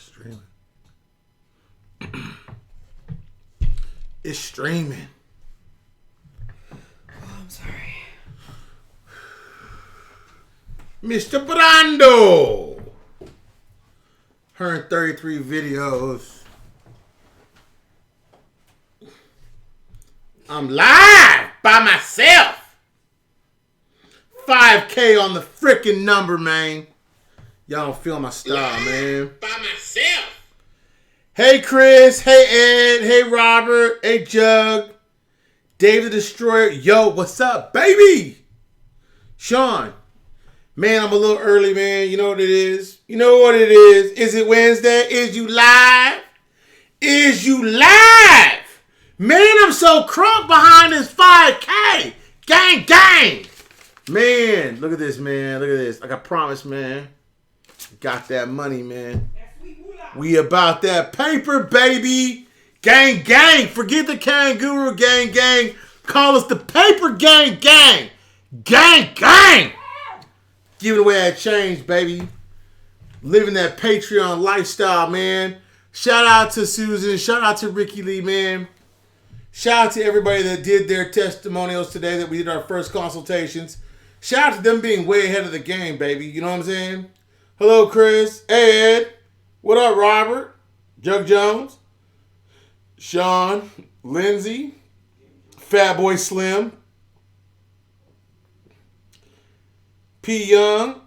Streaming. It's streaming. Oh, I'm sorry. Mr. Brando. 133 videos. I'm live by myself. 5K on the freaking number, man. Y'all don't feel my style, man. By myself. Hey, Chris. Hey, Ed. Hey, Robert. Hey, Jug. Dave the Destroyer. Yo, what's up, baby? Sean. Man, I'm a little early, man. You know what it is? You know what it is? Is it Wednesday? Is you live? Is you live? Man, I'm so crunk behind this 5K. Gang, gang. Man, look at this, man. Look at this. Like I promised, man. Got that money, man. We about that paper, baby. Gang, gang. Forget the kangaroo, gang, gang. Call us the paper gang, gang. Gang, gang. Giving away that change, baby. Living that Patreon lifestyle, man. Shout out to Susan. Shout out to Ricky Lee, man. Shout out to everybody that did their testimonials today that we did our first consultations. Shout out to them being way ahead of the game, baby. You know what I'm saying? Hello, Chris. Hey, Ed. What up, Robert? Jug Jones. Sean. Lindsay. Fat Boy Slim. P. Young.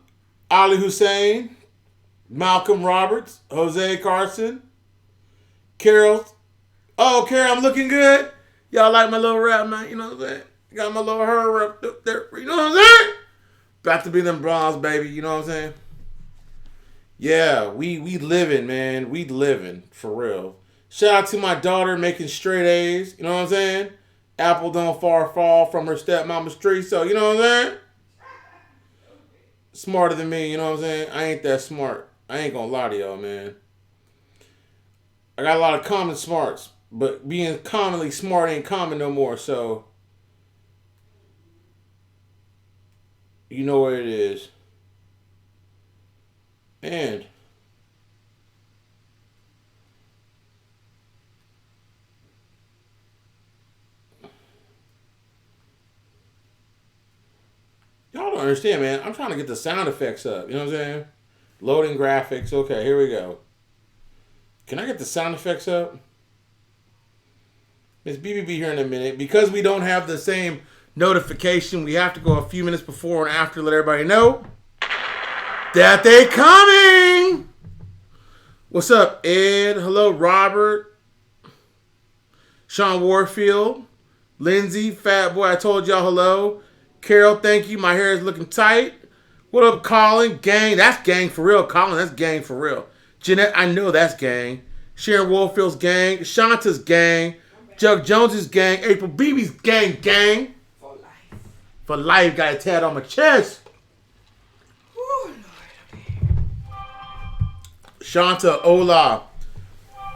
Ali Hussein. Malcolm Roberts. Jose Carson. Carol. Oh, Carol, I'm looking good. Y'all like my little rap, man? You know what I'm saying? Got my little hair up there. You know what I'm saying? About to be them bronze, baby. You know what I'm saying? Yeah, we living, man. We living, for real. Shout out to my daughter making straight A's. You know what I'm saying? Apple don't far fall from her stepmama's tree. So, you know what I'm saying? Smarter than me, you know what I'm saying? I ain't that smart. I ain't gonna lie to y'all, man. I got a lot of common smarts, but being commonly smart ain't common no more, so you know what it is. And y'all don't understand, man. I'm trying to get the sound effects up. You know what I'm saying? Loading graphics. Okay, here we go. Can I get the sound effects up? Miss BBB here in a minute. Because we don't have the same notification, we have to go a few minutes before and after to let everybody know that they coming. What's up, Ed? Hello, Robert. Sean Warfield. Lindsay, Fat Boy, I told y'all hello. Carol, thank you. My hair is looking tight. What up, Colin? Gang. That's gang for real, Colin. That's gang for real. Jeanette, I know that's gang. Sharon Warfield's gang. Shanta's gang. Jug Jones's gang. April Beebe's gang, gang. For life. For life. Got a tat on my chest. Oh, Lord. Shanta, hola.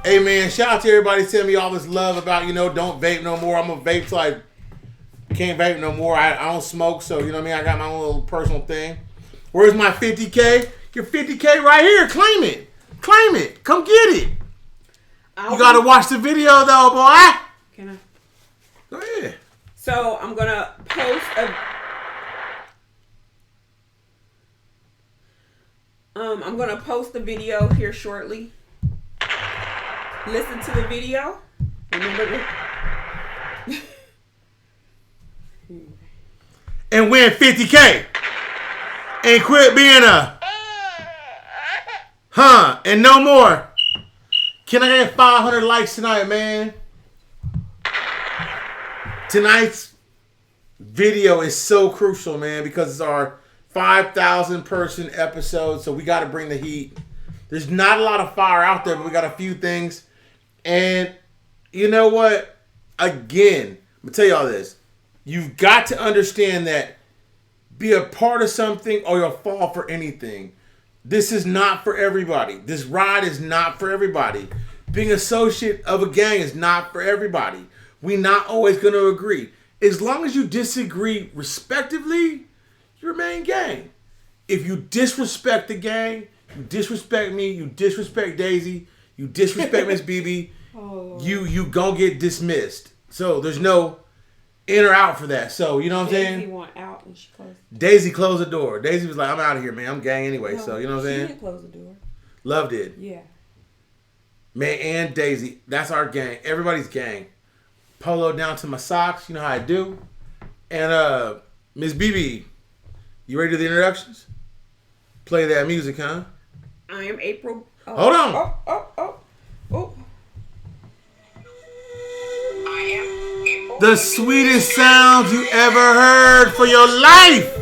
Hey, man, shout out to everybody sending me all this love about, don't vape no more. I'm going to vape till I can't vape no more. I don't smoke, so, you know what I mean? I got my own little personal thing. Where's my 50K? Your 50K right here. Claim it. Claim it. Come get it. You got to watch the video, though, boy. Can I? Go ahead. So, I'm going to post I'm going to post the video here shortly. Listen to the video. Remember and win 50K. And quit being a and no more. Can I get 500 likes tonight, man? Tonight's video is so crucial, man, because it's our 5,000 person episode, so we got to bring the heat. There's not a lot of fire out there, but we got a few things. And you know what? Again, I'm going to tell y'all this. You've got to understand that be a part of something or you'll fall for anything. This is not for everybody. This ride is not for everybody. Being associate of a gang is not for everybody. We're not always going to agree. As long as you disagree respectively, you remain gang. If you disrespect the gang, You disrespect me. You disrespect Daisy. You disrespect Miss BB. Oh. You gonna get dismissed. So there's no in or out for that. So you know what I'm saying? Daisy want out and she closed. Daisy closed the door. Daisy was like, I'm out of here, man. I'm gang anyway. No, so you know what I'm saying? She didn't close the door. Love did. Yeah. Man and Daisy. That's our gang. Everybody's gang. Polo down to my socks. You know how I do. And Miss BB, you ready to do the introductions? Play that music, huh? I am April. Oh. Hold on. Oh. I am April. The sweetest sounds you ever heard for your life.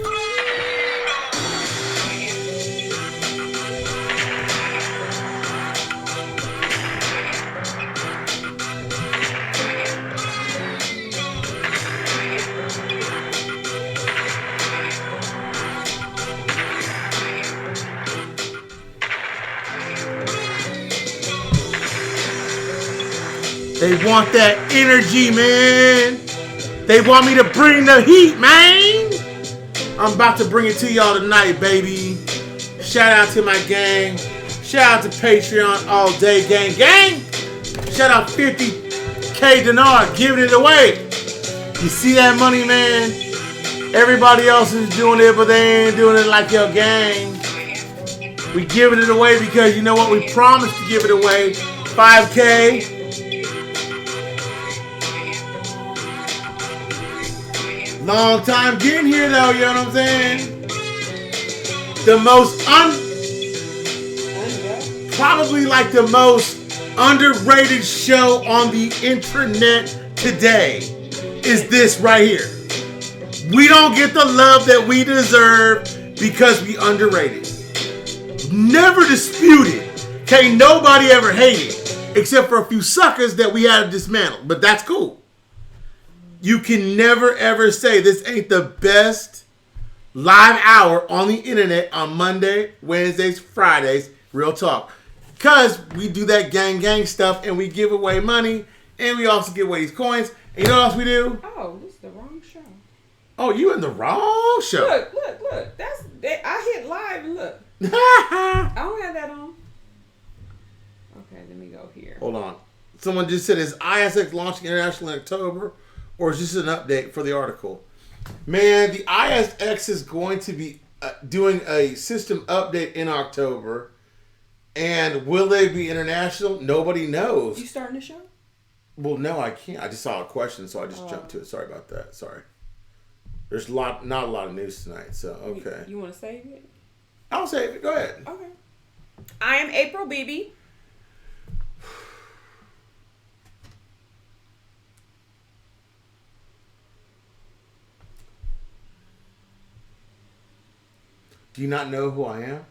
They want that energy, man. They want me to bring the heat, man. I'm about to bring it to y'all tonight, baby. Shout out to my gang. Shout out to Patreon all day, gang. Shout out 50K Dinar, giving it away. You see that money, man? Everybody else is doing it, but they ain't doing it like your gang. We giving it away because you know what? We promised to give it away. 5K. Long time getting here though, you know what I'm saying? The most probably like the most underrated show on the internet today is this right here. We don't get the love that we deserve because we underrated. Never disputed. Can't nobody ever hate it except for a few suckers that we had to dismantle, but that's cool. You can never ever say this ain't the best live hour on the internet on Monday, Wednesdays, Fridays, real talk. Because we do that gang stuff and we give away money and we also give away these coins. And you know what else we do? Oh, this is the wrong show. Oh, you in the wrong show. Look. I hit live and look. I don't have that on. Okay, let me go here. Hold on. Someone just said, is ISX launching international in October? Or is this an update for the article? Man, the ISX is going to be doing a system update in October. And will they be international? Nobody knows. You starting the show? Well, no, I can't. I just saw a question, so I just jumped to it. Sorry about that. Sorry. There's not a lot of news tonight, so okay. You want to save it? I'll save it. Go ahead. Okay. I am April BB. Do you not know who I am?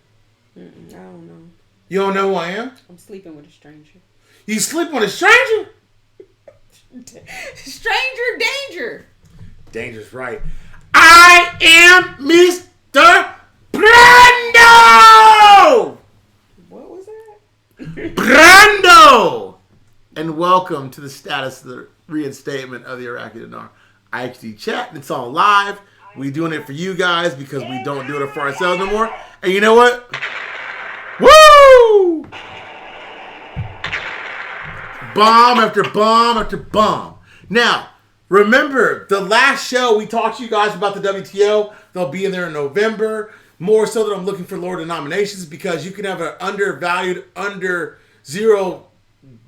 I don't know. You don't know who I am? I'm sleeping with a stranger. You sleep with a stranger? Stranger danger. Danger's right. I am Mr. Brando! What was that? Brando! And welcome to the status of the reinstatement of the Iraqi Dinar IQD chat. It's all live. We doing it for you guys because we don't do it for ourselves no more. And you know what? Woo! Bomb after bomb after bomb. Now, remember, the last show we talked to you guys about the WTO. They'll be in there in November. More so that I'm looking for lower denominations because you can have an undervalued, under zero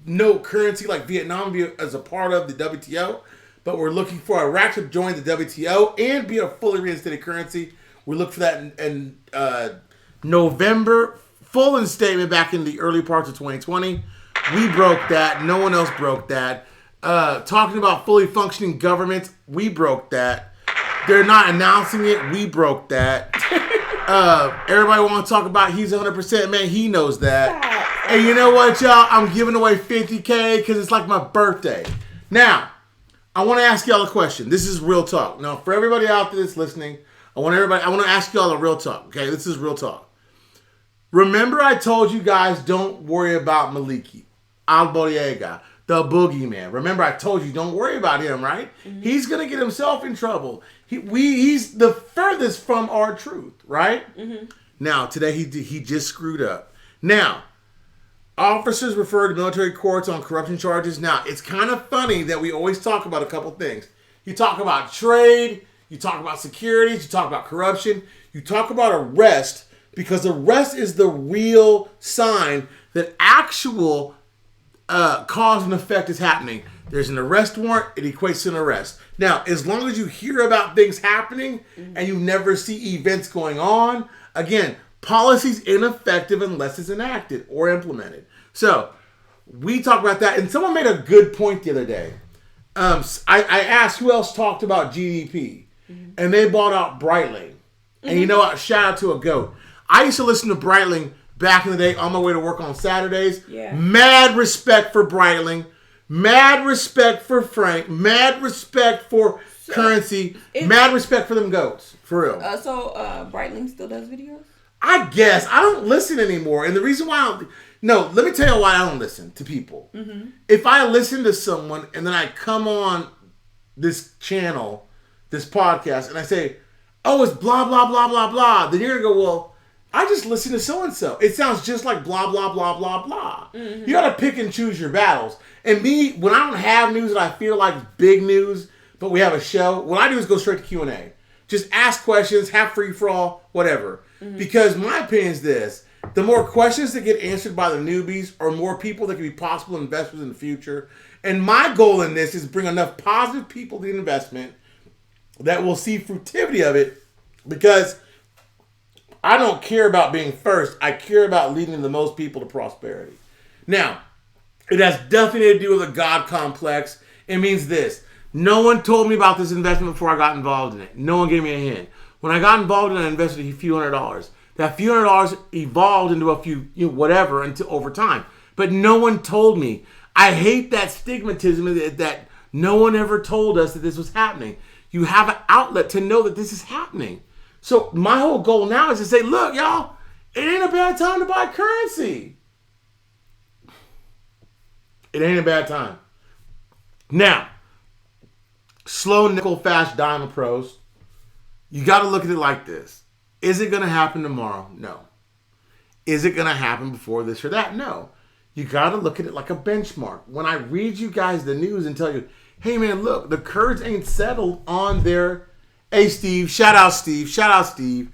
note currency like Vietnam be as a part of the WTO. But we're looking for Iraq to join the WTO and be a fully reinstated currency. We look for that in November. Full instatement back in the early parts of 2020. We broke that. No one else broke that. Talking about fully functioning governments, we broke that. They're not announcing it. We broke that. Everybody want to talk about he's 100%. Man, he knows that. And you know what, y'all? I'm giving away 50K because it's like my birthday. Now, I want to ask y'all a question. This is real talk. Now, for everybody out there that's listening, I want to ask y'all a real talk. Okay, this is real talk. Remember I told you guys don't worry about Maliki Al-Boriega, the boogeyman. Remember I told you don't worry about him, right? Mm-hmm. He's going to get himself in trouble. He's the furthest from our truth, right? Mm-hmm. Now, today he just screwed up. Now, officers refer to military courts on corruption charges. Now, it's kind of funny that we always talk about a couple things. You talk about trade, you talk about securities, you talk about corruption, you talk about arrest, because arrest is the real sign that actual cause and effect is happening. There's an arrest warrant, it equates to an arrest. Now, as long as you hear about things happening and you never see events going on, again, policy's ineffective unless it's enacted or implemented. So, we talk about that, and someone made a good point the other day. I asked who else talked about GDP, and they brought out Breitling. And you know what? Shout out to a GOAT. I used to listen to Breitling back in the day on my way to work on Saturdays. Yeah. Mad respect for Breitling. Mad respect for Frank. Mad respect for Currency. Mad respect for them GOATs. For real. So Breitling still does videos? I guess. I don't listen anymore. And the reason why I don't... No, let me tell you why I don't listen to people. If I listen to someone and then I come on this channel, this podcast, and I say, oh, it's blah, blah, blah, blah, blah, then you're going to go, well, I just listen to so-and-so. It sounds just like blah, blah, blah, blah, blah. You got to pick and choose your battles. And me, when I don't have news that I feel like is big news, but we have a show, what I do is go straight to Q&A. Just ask questions, have free-for-all, whatever. Because my opinion is this. The more questions that get answered by the newbies or more people that can be possible investors in the future. And my goal in this is to bring enough positive people to the investment that will see fruitivity of it, because I don't care about being first. I care about leading the most people to prosperity. Now, it has definitely to do with a God complex. It means this. No one told me about this investment before I got involved in it. No one gave me a hint. When I got involved in it, I invested a few $100s. That few $100 evolved into a few, whatever, until over time. But no one told me. I hate that stigmatism that no one ever told us that this was happening. You have an outlet to know that this is happening. So my whole goal now is to say, look, y'all, it ain't a bad time to buy currency. It ain't a bad time. Now, slow nickel, fast diamond pros. You got to look at it like this. Is it going to happen tomorrow? No. Is it going to happen before this or that? No. You got to look at it like a benchmark. When I read you guys the news and tell you, hey man, look, the Kurds ain't settled on their... Hey Steve, shout out Steve.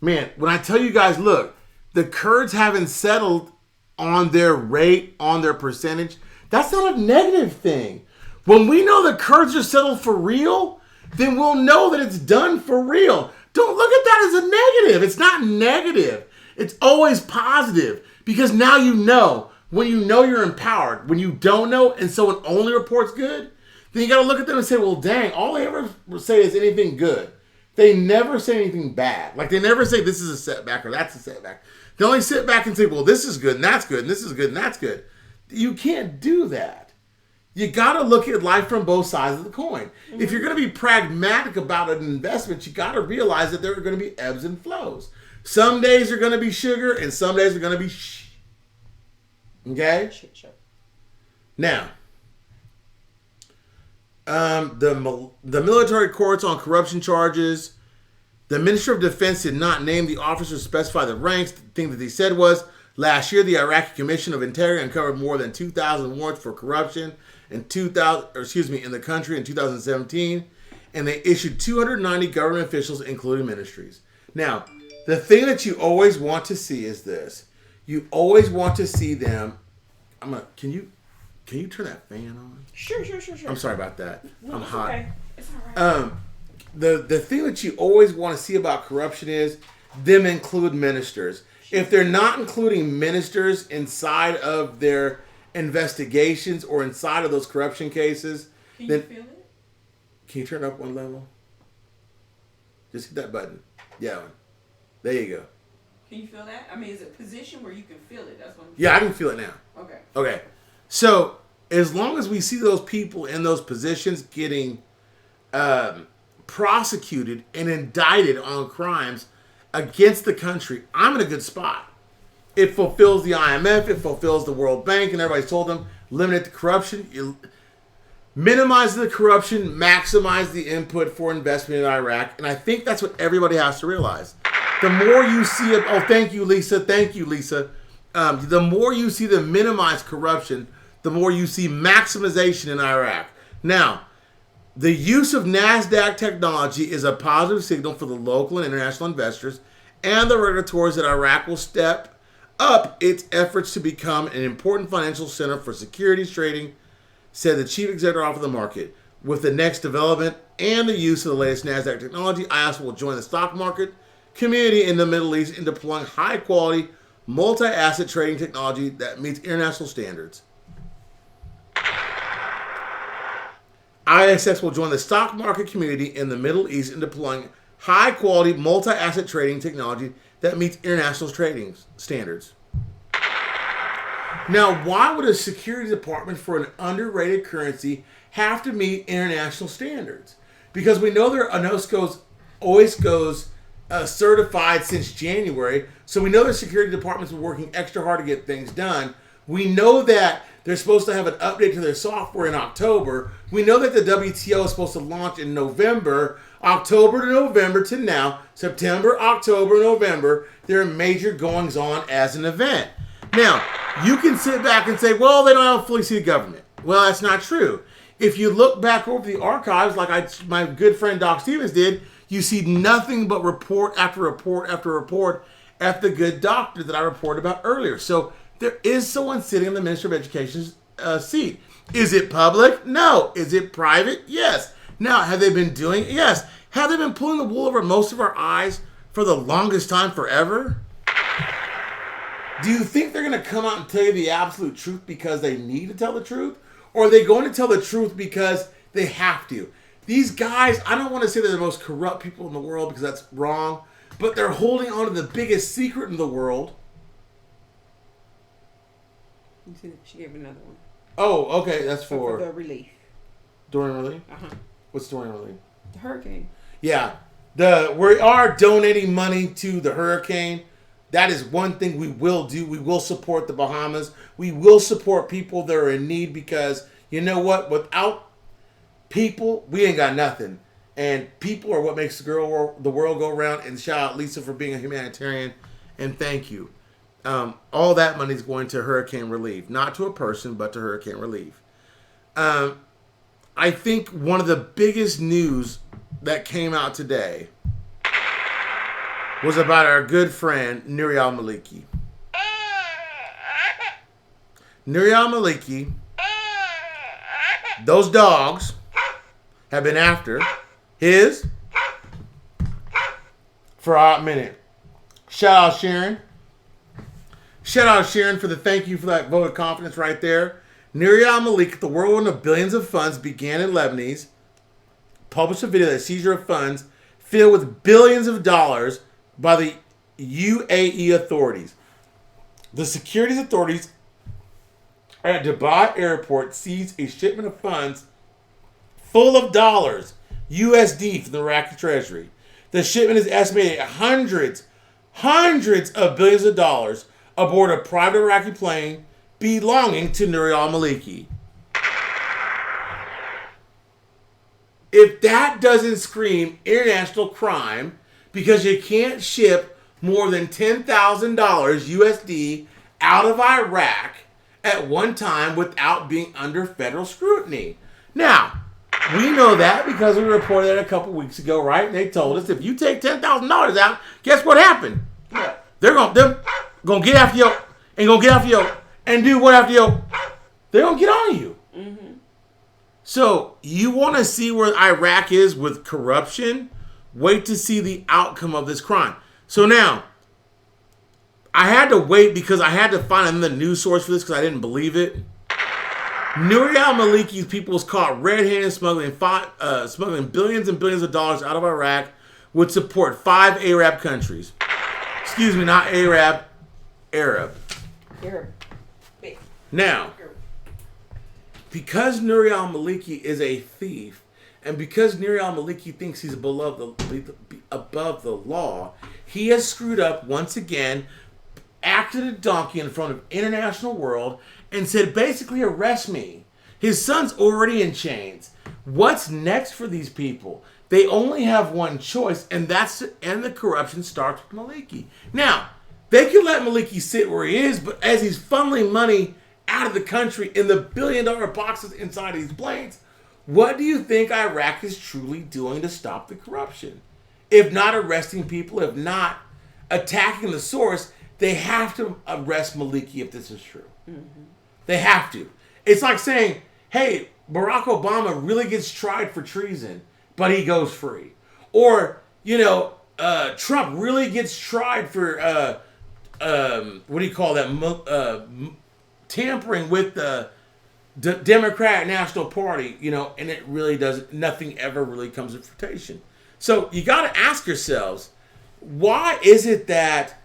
Man, when I tell you guys, look, the Kurds haven't settled on their rate, on their percentage, that's not a negative thing. When we know the Kurds are settled for real, then we'll know that it's done for real. Don't look at that as a negative. It's not negative. It's always positive, because now you know. When you know, you're empowered. When you don't know and someone only reports good, then you got to look at them and say, well, dang, all they ever say is anything good. They never say anything bad. Like, they never say this is a setback or that's a setback. They only sit back and say, well, this is good and that's good and this is good and that's good. You can't do that. You got to look at life from both sides of the coin. If you're going to be pragmatic about an investment, you got to realize that there are going to be ebbs and flows. Some days are going to be sugar and some days are going to be okay? Sure. Now, the military courts on corruption charges, the Minister of Defense did not name the officers, specify the ranks. The thing that they said was, last year, the Iraqi Commission of Integrity uncovered more than 2,000 warrants for corruption in the country in 2017, and they issued 290 government officials, including ministries. Now, the thing that you always want to see is this. You always want to see them. Can you turn that fan on? Sure. I'm sorry about that. No, I'm it's hot. Okay. It's all right. The thing that you always want to see about corruption is them include ministers. If they're not including ministers inside of their investigations or inside of those corruption cases, Can then you feel it? can you turn it up one level? Just hit that button. Yeah. There you go. Can you feel that? I mean, is it position where you can feel it? That's what I'm Yeah, I can feel it now. Okay. So, as long as we see those people in those positions getting prosecuted and indicted on crimes against the country, I'm in a good spot. It fulfills the IMF, it fulfills the World Bank, and everybody's told them, eliminate the corruption, minimize the corruption, maximize the input for investment in Iraq. And I think that's what everybody has to realize. the more you see it. Oh, thank you, Lisa. Thank you, Lisa. The more you see them minimize corruption, the more you see maximization in Iraq. Now, the use of NASDAQ technology is a positive signal for the local and international investors and the regulators that Iraq will step up its efforts to become an important financial center for securities trading, said the chief executive officer of the market. With the next development and the use of the latest NASDAQ technology, IAS will join the stock market community in the Middle East in deploying high-quality, multi-asset trading technology that meets international standards. ISS will join the stock market community in the Middle East in deploying high-quality, multi-asset trading technology that meets international trading standards. Now, why would a security department for an underrated currency have to meet international standards? Because we know their OISCO's certified since January, so we know their security departments are working extra hard to get things done. We know that they're supposed to have an update to their software in October. We know that the WTO is supposed to launch in November. October to November to now, September, October, November, there are major goings-on as an event. Now, you can sit back and say, well, they don't have a fully seated government. Well, that's not true. If you look back over the archives, like my good friend Doc Stevens did, you see nothing but report after report after report at the good doctor that I reported about earlier. So there is someone sitting in the Minister of Education's seat. Is it public? No. Is it private? Yes. Now, have they been doing it? Yes. Have they been pulling the wool over most of our eyes for the longest time forever? Do you think they're going to come out and tell you the absolute truth because they need to tell the truth? Or are they going to tell the truth because they have to? These guys, I don't want to say they're the most corrupt people in the world because that's wrong, but they're holding on to the biggest secret in the world. She gave another one. Oh, okay, that's for the relief. Dorian relief? Uh-huh. What's Dorian relief? The hurricane. Yeah. We are donating money to the hurricane. That is one thing we will do. We will support the Bahamas. We will support people that are in need because, you know what? Without people, we ain't got nothing. And people are what makes the world go round. And shout out Lisa for being a humanitarian. And thank you. All that money is going to hurricane relief. Not to a person, but to hurricane relief. I think one of the biggest news that came out today was about our good friend, Nuri al-Maliki. Nuri al-Maliki, those dogs have been after his for a hot minute. Shout out Sharon. Shout out Sharon for the thank you for that vote of confidence right there. Nuri al-Maliki, the whirlwind of billions of funds began in Lebanese, published a video that seizure of funds filled with billions of dollars by the UAE authorities. The securities authorities at Dubai Airport seized a shipment of funds full of dollars, USD, from the Iraqi Treasury. The shipment is estimated at hundreds of billions of dollars aboard a private Iraqi plane belonging to Nuri al-Maliki. If that doesn't scream international crime, because you can't ship more than $10,000 USD out of Iraq at one time without being under federal scrutiny. Now, we know that because we reported it a couple weeks ago, right? They told us if you take $10,000 out, guess what happened? They're gonna get after you and gonna get after you and do what after you? They're gonna get on you. Mm-hmm. So you want to see where Iraq is with corruption? Wait to see the outcome of this crime. So now, I had to wait because I had to find another news source for this because I didn't believe it. Nuri al-Maliki's people was caught red-handed smuggling billions and billions of dollars out of Iraq, would support 5 Arab countries. Excuse me, not Arab. Now, because Nuri al-Maliki is a thief, and because Nuri al-Maliki thinks he's above the law, he has screwed up once again, acted a donkey in front of international world, and said, basically, arrest me. His son's already in chains. What's next for these people? They only have one choice, and the corruption starts with Maliki. Now, they can let Maliki sit where he is, but as he's funneling money out of the country in the billion-dollar boxes inside these planes, what do you think Iraq is truly doing to stop the corruption? If not arresting people, if not attacking the source, they have to arrest Maliki if this is true. Mm-hmm. They have to. It's like saying, hey, Barack Obama really gets tried for treason, but he goes free. Or, Trump really gets tried for, what do you call that? Tampering with the Democratic National Party, and it really doesn't, nothing ever really comes to fruition. So you got to ask yourselves, why is it that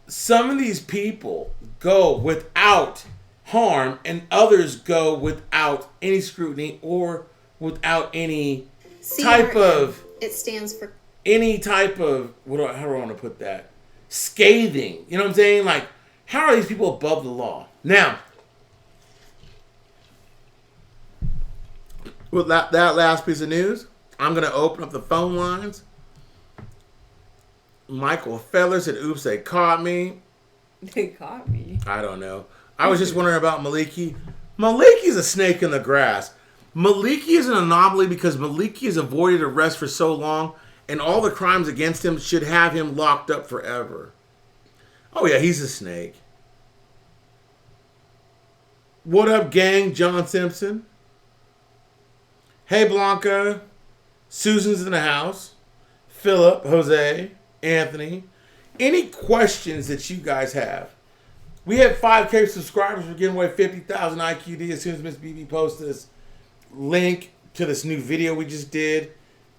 some of these people go without harm and others go without any scrutiny or without any type of... It stands for... Any type of... how do I want to put that? Scathing. You know what I'm saying? Like, how are these people above the law? Now, with that last piece of news, I'm going to open up the phone lines. Michael Feller said, oops, they caught me. They caught me. I don't know. I was just wondering about Maliki. Maliki's a snake in the grass. Maliki is an anomaly because Maliki has avoided arrest for so long, and all the crimes against him should have him locked up forever. Oh, yeah, he's a snake. What up, gang? John Simpson. Hey, Blanca. Susan's in the house. Philip, Jose, Anthony. Any questions that you guys have? We have 5K subscribers. We're giving away 50,000 IQD as soon as Miss BB posts this link to this new video we just did.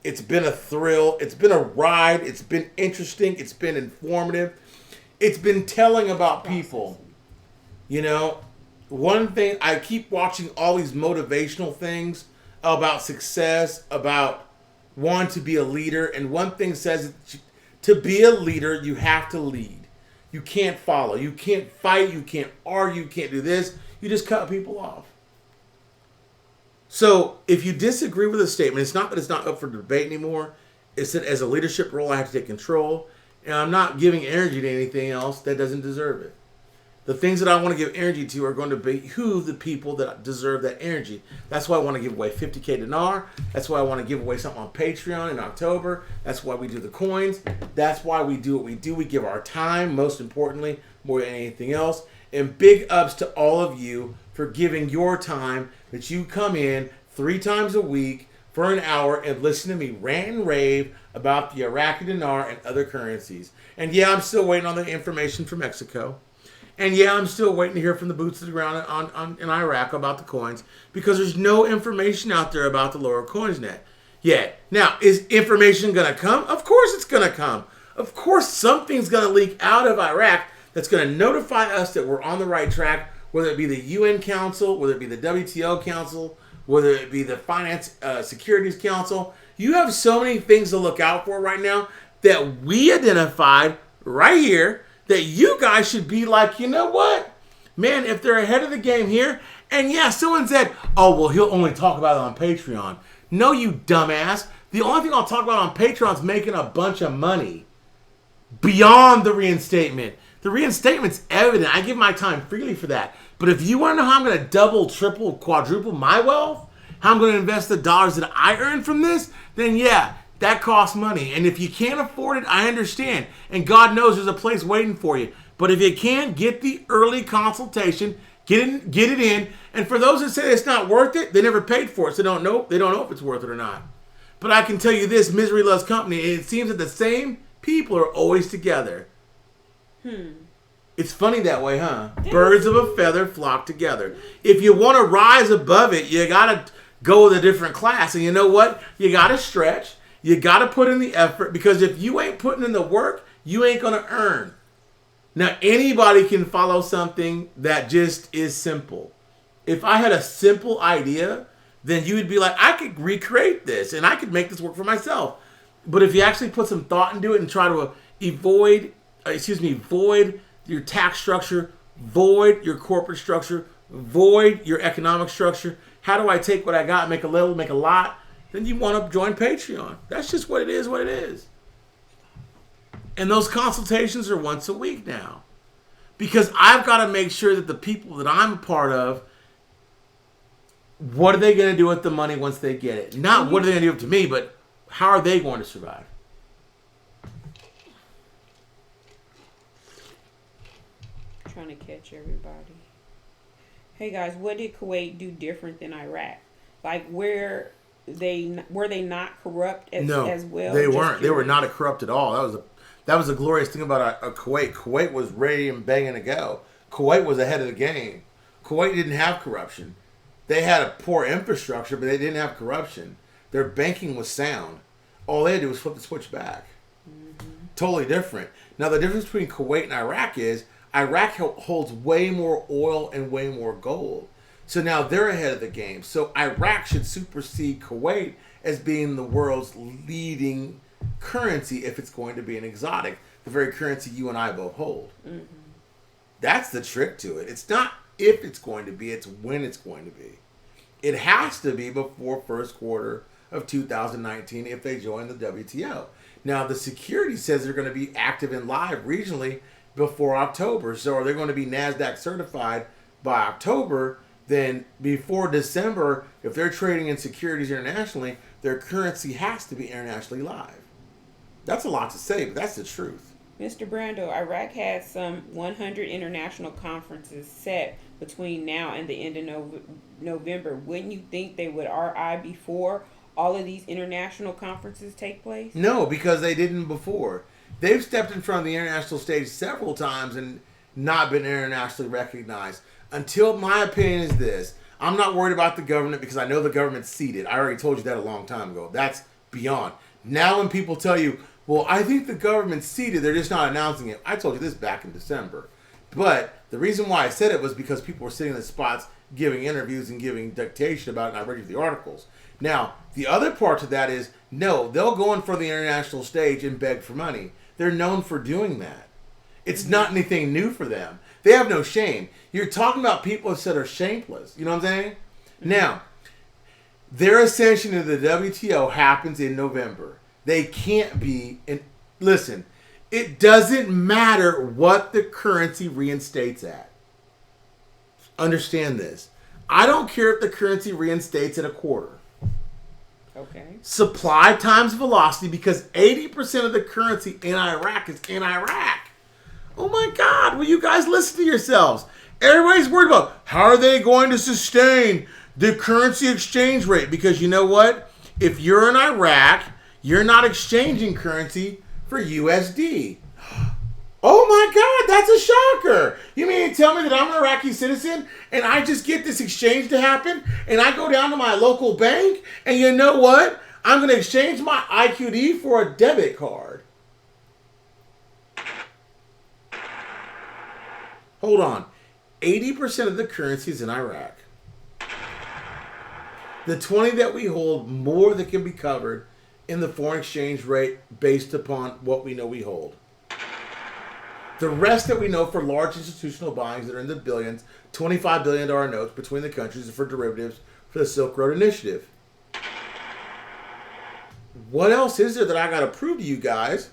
It's been a thrill. It's been a ride. It's been interesting. It's been informative. It's been telling about people. One thing, I keep watching all these motivational things about success, about wanting to be a leader. And one thing says to be a leader, you have to lead. You can't follow. You can't fight. You can't argue. You can't do this. You just cut people off. So if you disagree with a statement, it's not that it's not up for debate anymore. It's that as a leadership role, I have to take control. And I'm not giving energy to anything else that doesn't deserve it. The things that I want to give energy to are going to behoove the people that deserve that energy. That's why I want to give away 50K dinar. That's why I want to give away something on Patreon in October. That's why we do the coins. That's why we do what we do. We give our time, most importantly, more than anything else. And big ups to all of you for giving your time that you come in 3 times a week for an hour and listen to me rant and rave about the Iraqi dinar and other currencies. And yeah, I'm still waiting on the information from Mexico. And yeah, I'm still waiting to hear from the boots to the ground in Iraq about the coins because there's no information out there about the lower coins net yet. Now, is information going to come? Of course it's going to come. Of course something's going to leak out of Iraq that's going to notify us that we're on the right track, whether it be the UN Council, whether it be the WTO Council, whether it be the Finance Securities Council. You have so many things to look out for right now that we identified right here that you guys should be like, you know what? Man, if they're ahead of the game here, and yeah, someone said, oh, well, he'll only talk about it on Patreon. No, you dumbass. The only thing I'll talk about on Patreon is making a bunch of money beyond the reinstatement. The reinstatement's evident. I give my time freely for that. But if you want to know how I'm going to double, triple, quadruple my wealth, how I'm going to invest the dollars that I earn from this, then yeah, that costs money. And if you can't afford it, I understand. And God knows there's a place waiting for you. But if you can, get the early consultation, get it in. And for those that say it's not worth it, they never paid for it. So they don't know if it's worth it or not. But I can tell you this, misery loves company. It seems that the same people are always together. It's funny that way, huh? Birds of a feather flock together. If you want to rise above it, you got to go with a different class. And you know what? You got to stretch. You got to put in the effort, because if you ain't putting in the work, you ain't going to earn. Now, anybody can follow something that just is simple. If I had a simple idea, then you would be like, I could recreate this and I could make this work for myself. But if you actually put some thought into it and try to void your tax structure, void your corporate structure, void your economic structure, how do I take what I got, make a little, make a lot, then you want to join Patreon. That's just what it is, And those consultations are once a week now. Because I've got to make sure that the people that I'm a part of, what are they going to do with the money once they get it? Not what are they going to do to me, but how are they going to survive? Trying to catch everybody. Hey guys, what did Kuwait do different than Iraq? Like were they not corrupt as well? They weren't. They were not corrupt at all. That was the glorious thing about Kuwait. Kuwait was ready and banging to go. Kuwait was ahead of the game. Kuwait didn't have corruption. They had a poor infrastructure, but they didn't have corruption. Their banking was sound. All they had to do was flip the switch back. Mm-hmm. Totally different. Now, the difference between Kuwait and Iraq is Iraq holds way more oil and way more gold. So now they're ahead of the game. So Iraq should supersede Kuwait as being the world's leading currency if it's going to be an exotic, the very currency you and I both hold. Mm-hmm. That's the trick to it. It's not if it's going to be, it's when it's going to be. It has to be before first quarter of 2019 if they join the WTO. Now, the security says they're going to be active and live regionally before October. So are they going to be NASDAQ certified by October? Then before December, if they're trading in securities internationally, their currency has to be internationally live. That's a lot to say, but that's the truth. Mr. Brando, Iraq had some 100 international conferences set between now and the end of November. Wouldn't you think they would RI before all of these international conferences take place? No, because they didn't before. They've stepped in front of the international stage several times and not been internationally recognized. Until my opinion is this, I'm not worried about the government because I know the government's seated. I already told you that a long time ago. That's beyond. Now when people tell you, well, I think the government's seated, they're just not announcing it. I told you this back in December. But the reason why I said it was because people were sitting in the spots giving interviews and giving dictation about it, and I read you the articles. Now, the other part to that is, no, they'll go in for the international stage and beg for money. They're known for doing that. It's not anything new for them. They have no shame. You're talking about people that are shameless. You know what I'm saying? Now, their ascension to the WTO happens in November. They can't be... Listen, it doesn't matter what the currency reinstates at. Understand this. I don't care if the currency reinstates at a quarter. Okay. Supply times velocity, because 80% of the currency in Iraq is in Iraq. Oh my God, will you guys listen to yourselves? Everybody's worried about how are they going to sustain the currency exchange rate? Because you know what? If you're in Iraq, you're not exchanging currency for USD. Oh my God, that's a shocker. You mean to tell me that I'm an Iraqi citizen and I just get this exchange to happen and I go down to my local bank and you know what? I'm going to exchange my IQD for a debit card. Hold on. 80% of the currency is in Iraq. The 20 that we hold, more that can be covered in the foreign exchange rate based upon what we know we hold. The rest that we know for large institutional buyings that are in the billions, $25 billion notes between the countries for derivatives for the Silk Road Initiative. What else is there that I got to prove to you guys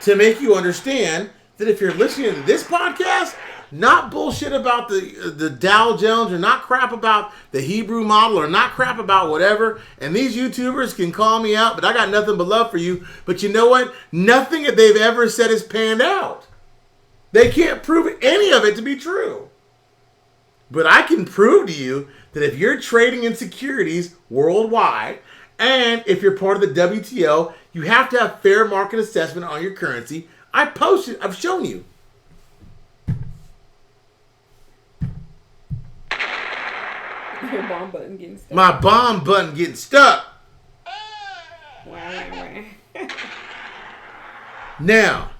to make you understand that if you're listening to this podcast, not bullshit about the Dow Jones or not crap about the Hebrew model or not crap about whatever, and these YouTubers can call me out, but I got nothing but love for you. But you know what? Nothing that they've ever said is panned out. They can't prove any of it to be true. But I can prove to you that if you're trading in securities worldwide, and if you're part of the WTO, you have to have fair market assessment on your currency. I posted, I've shown you. Your bomb button getting stuck. My bomb button getting stuck. Wow. Now,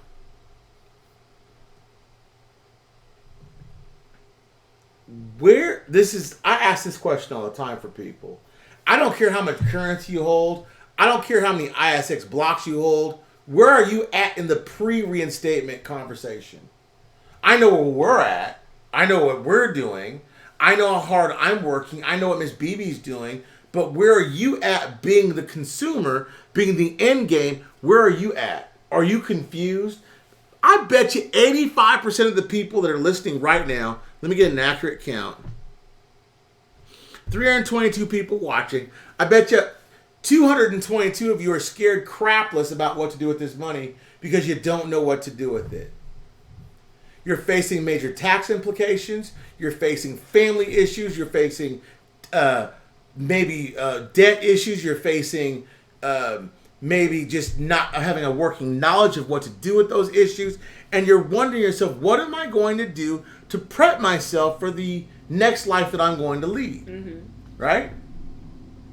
I ask this question all the time for people. I don't care how much currency you hold. I don't care how many ISX blocks you hold. Where are you at in the pre-reinstatement conversation? I know where we're at. I know what we're doing. I know how hard I'm working. I know what Miss BB's doing. But where are you at being the consumer, being the end game? Where are you at? Are you confused? I bet you 85% of the people that are listening right now, let me get an accurate count. 322 people watching. I bet you 222 of you are scared crapless about what to do with this money because you don't know what to do with it. You're facing major tax implications. You're facing family issues. You're facing maybe debt issues. You're facing maybe just not having a working knowledge of what to do with those issues. And you're wondering yourself, what am I going to do to prep myself for the next life that I'm going to lead? Mm-hmm. Right?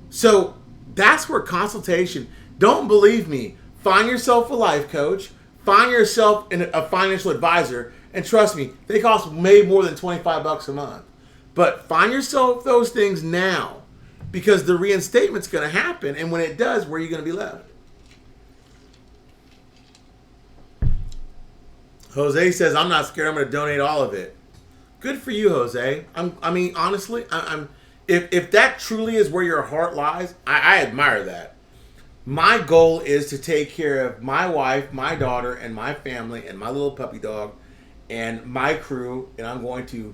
So that's where consultation, don't believe me, find yourself a life coach, find yourself a financial advisor, and trust me, they cost way more than $25 a month. But find yourself those things now, because the reinstatement's going to happen, and when it does, where are you going to be left? Jose says, I'm not scared, I'm going to donate all of it. Good for you, Jose. Honestly, if that truly is where your heart lies, I admire that. My goal is to take care of my wife, my daughter, and my family, and my little puppy dog, and my crew, and I'm going to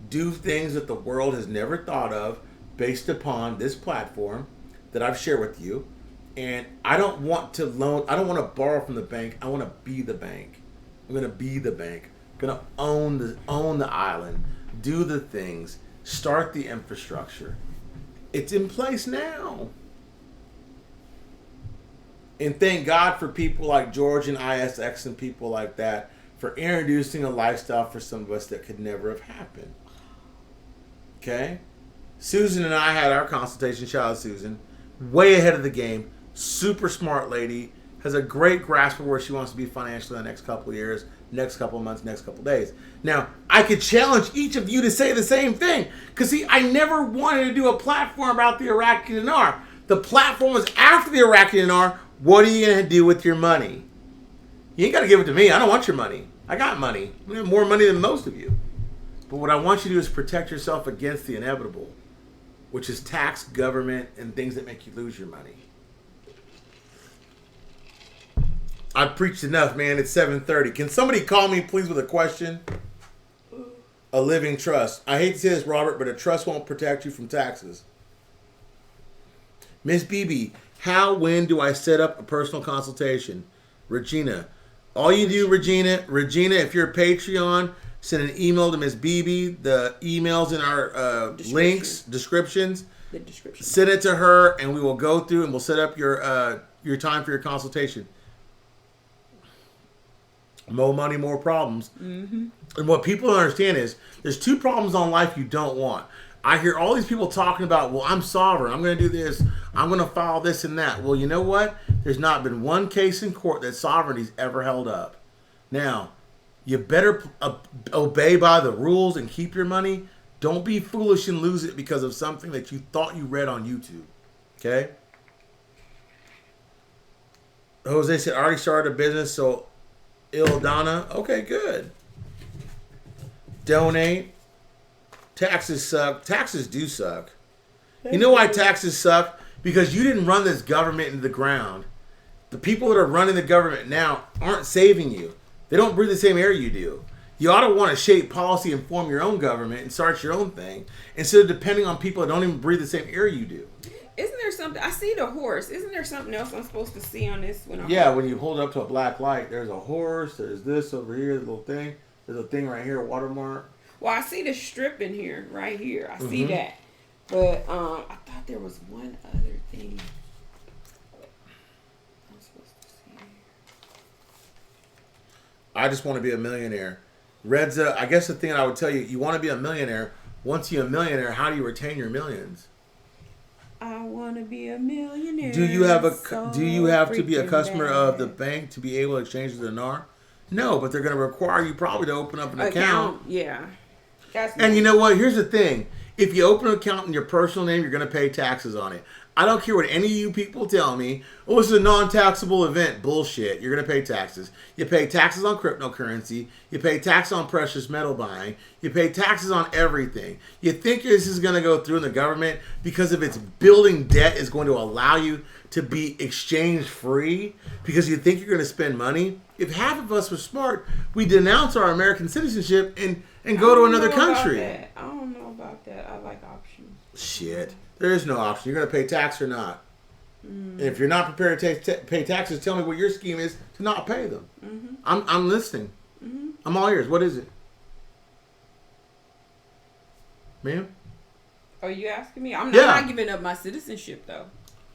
do things that the world has never thought of based upon this platform that I've shared with you. And I don't want to borrow from the bank. I want to be the bank. I'm going to be the bank. I'm going to own the island, do the things, start the infrastructure. It's in place now. And thank God for people like George and ISX and people like that for introducing a lifestyle for some of us that could never have happened. Okay? Susan and I had our consultation. Shout out to Susan. Way ahead of the game. Super smart lady. Has a great grasp of where she wants to be financially in the next couple of years, next couple of months, next couple of days. Now, I could challenge each of you to say the same thing. Because, see, I never wanted to do a platform about the Iraqi Dinar. The platform was after the Iraqi Dinar. What are you going to do with your money? You ain't got to give it to me. I don't want your money. I got money. I have more money than most of you. But what I want you to do is protect yourself against the inevitable, which is tax, government, and things that make you lose your money. I've preached enough, man. It's 7:30. Can somebody call me, please, with a question? A living trust. I hate to say this, Robert, but a trust won't protect you from taxes. Miss BB, when do I set up a personal consultation? Regina. All you do, Regina, if you're a Patreon, send an email to Miss BB. The email's in our descriptions. The description. Send it to her, and we will go through and we'll set up your time for your consultation. More money, more problems. Mm-hmm. And what people don't understand is there's two problems on life you don't want. I hear all these people talking about, well, I'm sovereign. I'm going to do this. I'm going to file this and that. Well, you know what? There's not been one case in court that sovereignty's ever held up. Now, you better obey by the rules and keep your money. Don't be foolish and lose it because of something that you thought you read on YouTube. Okay? Jose said, I already started a business, so Ildana. Okay, good. Donate. Taxes suck. Taxes do suck. You know why taxes suck? Because you didn't run this government into the ground. The people that are running the government now aren't saving you. They don't breathe the same air you do. You ought to want to shape policy and form your own government and start your own thing instead of depending on people that don't even breathe the same air you do. Isn't there something? I see the horse. Isn't there something else I'm supposed to see on this? When you hold it up to a black light, there's a horse. There's this over here, the little thing. There's a thing right here, a watermark. Well, I see the strip in here, right here. I see that. But I thought there was one other thing I'm supposed to see. I just want to be a millionaire. Redza, I guess the thing I would tell you, you want to be a millionaire. Once you're a millionaire, how do you retain your millions? I want to be a millionaire. Do you have to be a customer of the bank to be able to exchange the dinar? No, but they're going to require you probably to open up an account. Yeah. And you know what? Here's the thing. If you open an account in your personal name, you're going to pay taxes on it. I don't care what any of you people tell me. Oh, this is a non-taxable event. Bullshit. You're going to pay taxes. You pay taxes on cryptocurrency. You pay tax on precious metal buying. You pay taxes on everything. You think this is going to go through in the government because of its building debt is going to allow you to be exchange free because you think you're going to spend money? If half of us were smart, we denounce our American citizenship and go to another country. I don't know about that. I like options. Shit. There is no option. You're going to pay tax or not. And if you're not prepared to pay taxes, tell me what your scheme is to not pay them. Mm-hmm. I'm listening. Mm-hmm. I'm all ears. What is it? Ma'am? Are you asking me? I'm not giving up my citizenship, though.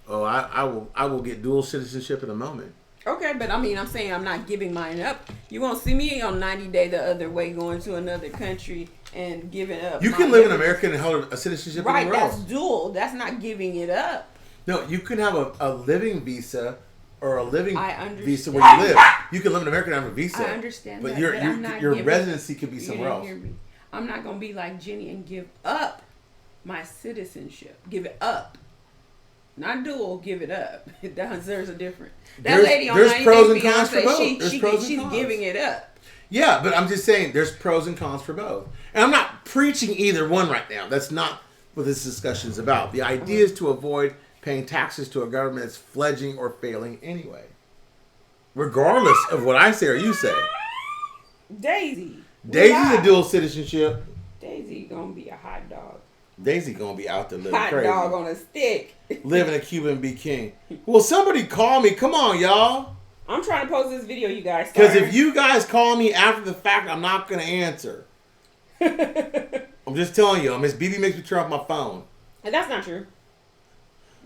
Oh, I will get dual citizenship in a moment. Okay, but I mean, I'm saying I'm not giving mine up. You won't see me on 90 Day the other way going to another country and giving up. You can live in America and hold a citizenship anywhere else. Right, that's dual. That's not giving it up. No, you can have a living visa or a living visa where you live. You can live in America and have a visa. I understand but that, your residency could be somewhere else. I'm not going to be like Jenny and give up my citizenship. Give it up. Not dual, give it up. There's a difference. That lady on 90 Day Fiancé, she's giving it up. Yeah, but I'm just saying there's pros and cons for both. And I'm not preaching either one right now. That's not what this discussion is about. The idea is to avoid paying taxes to a government that's fledgling or failing anyway. Regardless of what I say or you say. Daisy's a dual citizenship. Daisy gonna be a hot dog. Daisy gonna be out there living hot crazy. Hot dog on a stick. Living a Cuban be king. Well, somebody call me. Come on, y'all. I'm trying to post this video, you guys. Because if you guys call me after the fact, I'm not going to answer. I'm just telling you. Miss BB makes me turn off my phone. And that's not true.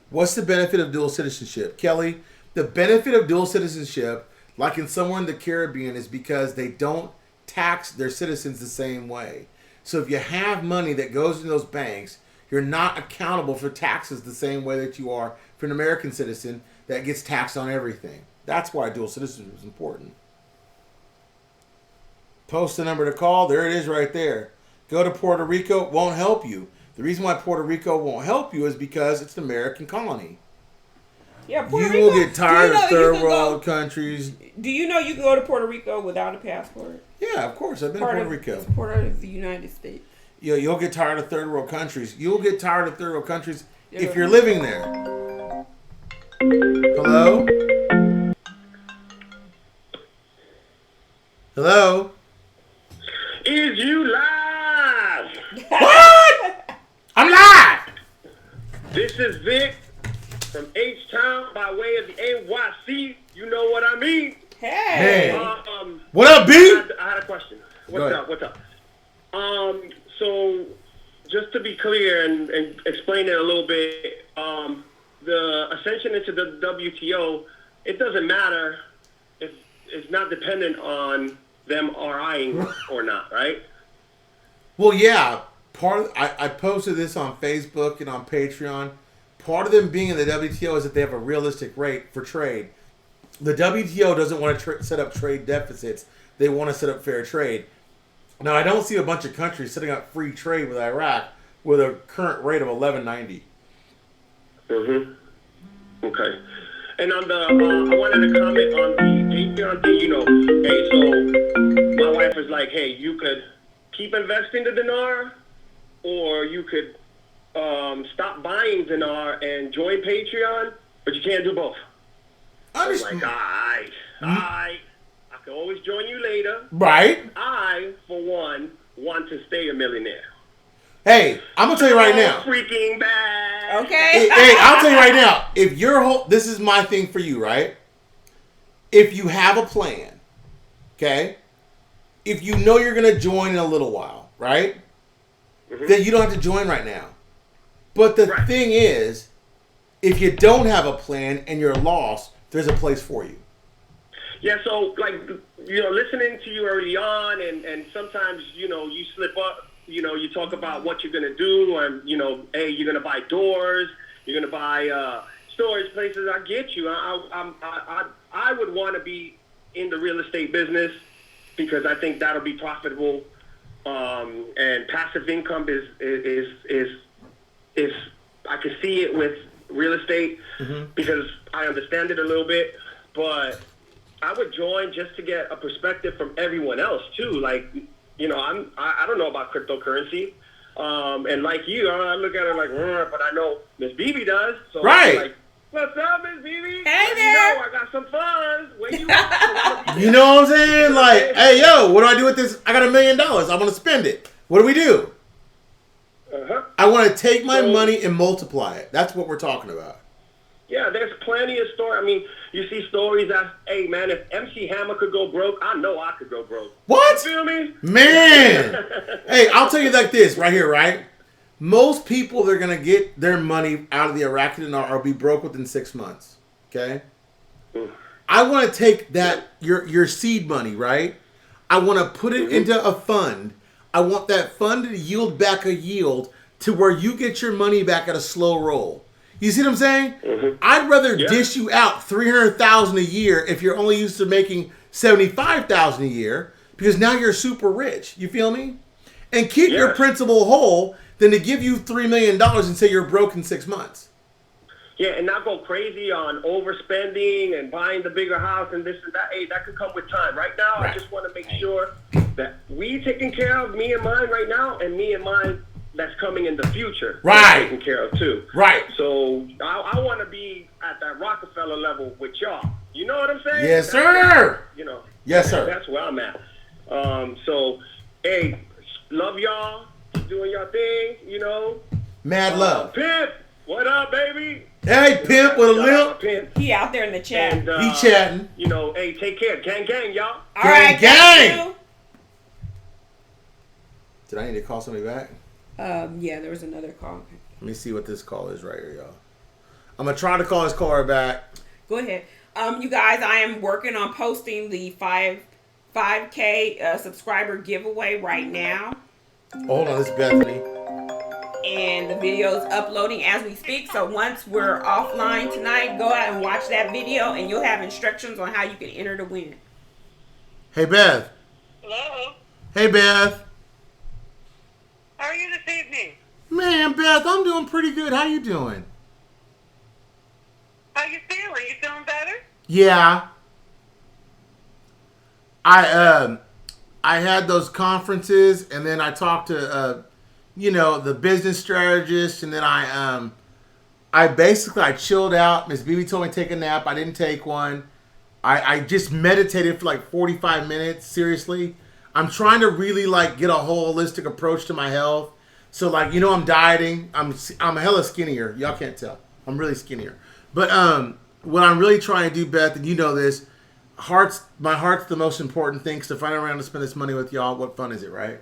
What's the benefit of dual citizenship? Kelly, the benefit of dual citizenship, like in somewhere in the Caribbean, is because they don't tax their citizens the same way. So if you have money that goes in those banks, you're not accountable for taxes the same way that you are for an American citizen that gets taxed on everything. That's why dual citizenship is important. Post the number to call. There it is right there. Go to Puerto Rico. It won't help you. The reason why Puerto Rico won't help you is because it's an American colony. Yeah, Puerto you Rico, will get tired of third world countries. Do you know you can go to Puerto Rico without a passport? Yeah, of course. I've been to Puerto Rico. It's part of the United States. Yeah, you'll get tired of third world countries. You'll get tired of third world countries if you're living there. Hello? Hello? Is you live? What? I'm live! This is Vic from H-Town by way of the NYC. You know what I mean? Hey! What up, B? I had a question. What's up? So, just to be clear and explain it a little bit, the ascension into the WTO, it doesn't matter if it's not dependent on them RIing or not, right? Well, yeah. I posted this on Facebook and on Patreon. Part of them being in the WTO is that they have a realistic rate for trade. The WTO doesn't want to set up trade deficits. They want to set up fair trade. Now, I don't see a bunch of countries setting up free trade with Iraq with a current rate of $11.90. Okay. And on the, I wanted to comment on the Patreon thing. Hey, so my wife was like, hey, you could keep investing the dinar, or you could stop buying dinar and join Patreon, but you can't do both. I was like, I can always join you later. Right. I, for one, want to stay a millionaire. Hey, I'm going to tell you right now. Freaking bad. Okay. Hey, I'll tell you right now. If this is my thing for you, right? If you have a plan, okay? If you know you're going to join in a little while, right? Then you don't have to join right now. But the thing is, if you don't have a plan and you're lost, there's a place for you. Yeah, so, listening to you early on, and sometimes, you slip up, you talk about what you're going to do, and, hey, you're going to buy doors, you're going to buy storage places. I get you. I would want to be in the real estate business because I think that'll be profitable, and passive income is I can see it with real estate because I understand it a little bit, but I would join just to get a perspective from everyone else too. Like, you know, I don't know about cryptocurrency, and like you, I look at it like, but I know Miss BB does. So right. I'm like, what's up, Miss BB? Hey there. You know, I got some funds. Where you at? You know what I'm saying? Like, hey, yo, what do I do with this? I got $1 million. I want to spend it. What do we do? I want to take my money and multiply it. That's what we're talking about. Yeah, there's plenty of stories. I mean, you see stories that, hey, man, if MC Hammer could go broke, I know I could go broke. What? You feel me? Man. Hey, I'll tell you like this right here, right? Most people, they're going to get their money out of the Iraqi Dinar or be broke within 6 months. Okay? I want to take that, your seed money, right? I want to put it into a fund. I want that fund to yield back a yield to where you get your money back at a slow roll. You see what I'm saying? I'd rather dish you out $300,000 a year if you're only used to making $75,000 a year, because now you're super rich. You feel me? And keep your principal whole than to give you $3 million and say you're broke in 6 months. Yeah, and not go crazy on overspending and buying the bigger house and this and that. Hey, that could come with time. Right now, I just want to make sure that we taking care of me and mine right now, and me and mine that's coming in the future. Right. Taken care of too. Right. So I want to be at that Rockefeller level with y'all. You know what I'm saying? Yes, sir. You know. Yes, sir. That's where I'm at. So, hey, love y'all. Keep doing your thing. You know. Mad love. Pimp, what up, baby? Hey, Pimp with a limp. Pimp. He out there in the chat. And, he chatting. You know, hey, take care. Gang, gang, y'all. All right, gang. Did I need to call somebody back? Yeah, there was another call. Let me see what this call is right here, y'all. I'm going to try to call this caller back. Go ahead. You guys, I am working on posting the 5K subscriber giveaway right now. Hold on, this is Bethany. And the video is uploading as we speak. So once we're offline tonight, go out and watch that video, and you'll have instructions on how you can enter to win. Hey, Beth. Hello. Hey, Beth. How are you this evening? Man, Beth, I'm doing pretty good. How you doing? How you feeling? You feeling better? Yeah. I had those conferences, and then I talked to the business strategist, and then I basically chilled out. Miss BB told me to take a nap. I didn't take one. I just meditated for like 45 minutes. Seriously, I'm trying to really like get a holistic approach to my health. So like, I'm dieting. I'm hella skinnier. Y'all can't tell. I'm really skinnier. But what I'm really trying to do, Beth, and you know this, my heart's the most important thing. So if I'm around to spend this money with y'all, what fun is it, right?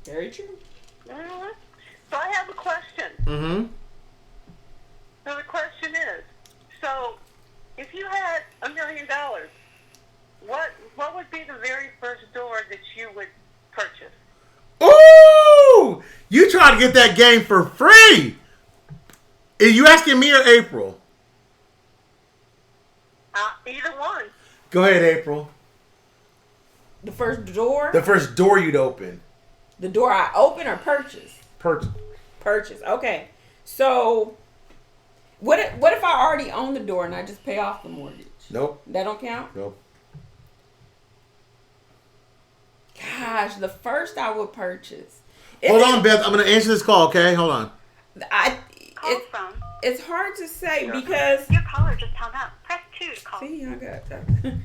Very true. Mm-hmm. So I have a question. Mm-hmm. So the question is, so if you had $1 million, what would be the very first door that you would purchase? Ooh! You try to get that game for free. Are you asking me or April? Either one. Go ahead, April. The first door? The first door you'd open. The door I open or purchase? Purchase. Okay. So, what if I already own the door and I just pay off the mortgage? Nope. That don't count? Nope. Gosh, the first I would purchase. Hold on, Beth. I'm going to answer this call, okay? Hold on. It's hard to say because... Your caller just hung up. Press 2 to call. See, you hung up.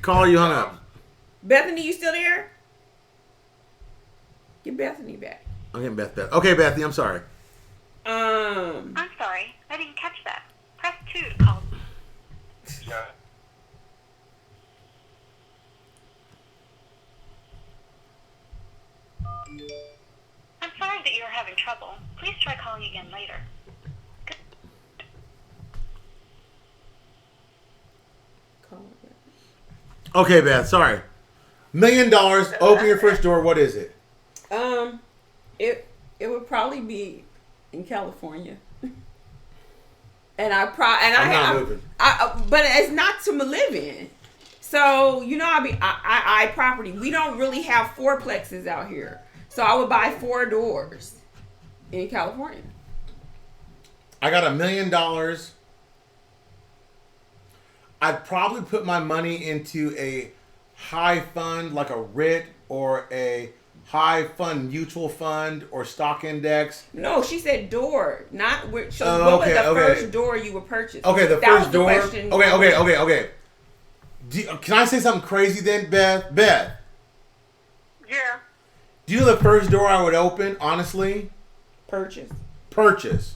Caller, you hung up. Bethany, you still there? Get Bethany back. I'm getting Beth. Okay, Bethany, I'm sorry. I'm sorry. I didn't catch that. Press 2 to call. Yeah. I'm sorry that you are having trouble. Please try calling again later. Okay, Beth, sorry. $1 million, open your first door, what is it? It would probably be in California. And I'm not moving. But it's not to live in. So, I property. We don't really have fourplexes out here. So I would buy 4 doors in California. I got $1 million. I'd probably put my money into a high fund like a RIT or a high fund mutual fund or stock index. No, she said door, not where. So Oh, what okay, was the okay. first door you would purchase? Okay, the That first was the door. question. Okay. Can I say something crazy then, Beth? Beth, Yeah. do you know the first door I would open, honestly? Purchase. Purchase.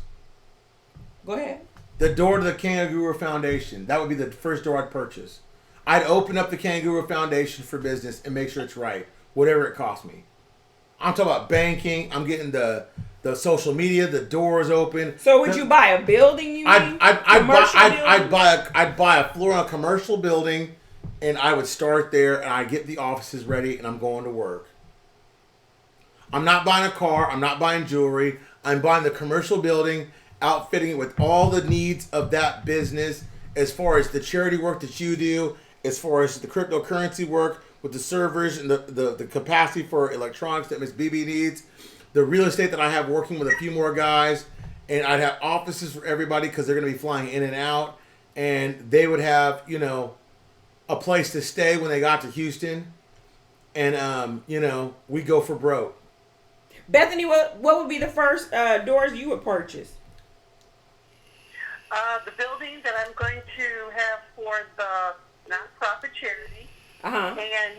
Go ahead. The door to the Kangaroo Foundation. That would be the first door I'd purchase. I'd open up the Kangaroo Foundation for business and make sure it's right, whatever it costs me. I'm talking about banking. I'm getting the social media. The doors open. So would you buy a building? You mean? I'd buy a floor on a commercial building, and I would start there, and I get the offices ready, and I'm going to work. I'm not buying a car. I'm not buying jewelry. I'm buying the commercial building, outfitting it with all the needs of that business, as far as the charity work that you do, as far as the cryptocurrency work with the servers and the capacity for electronics that Miss BB needs, the real estate that I have working with a few more guys, and I'd have offices for everybody because they're going to be flying in and out, and they would have, a place to stay when they got to Houston, and, we go for broke. Bethany, what would be the first doors you would purchase? The building that I'm going to have for the nonprofit charity, Uh-huh. and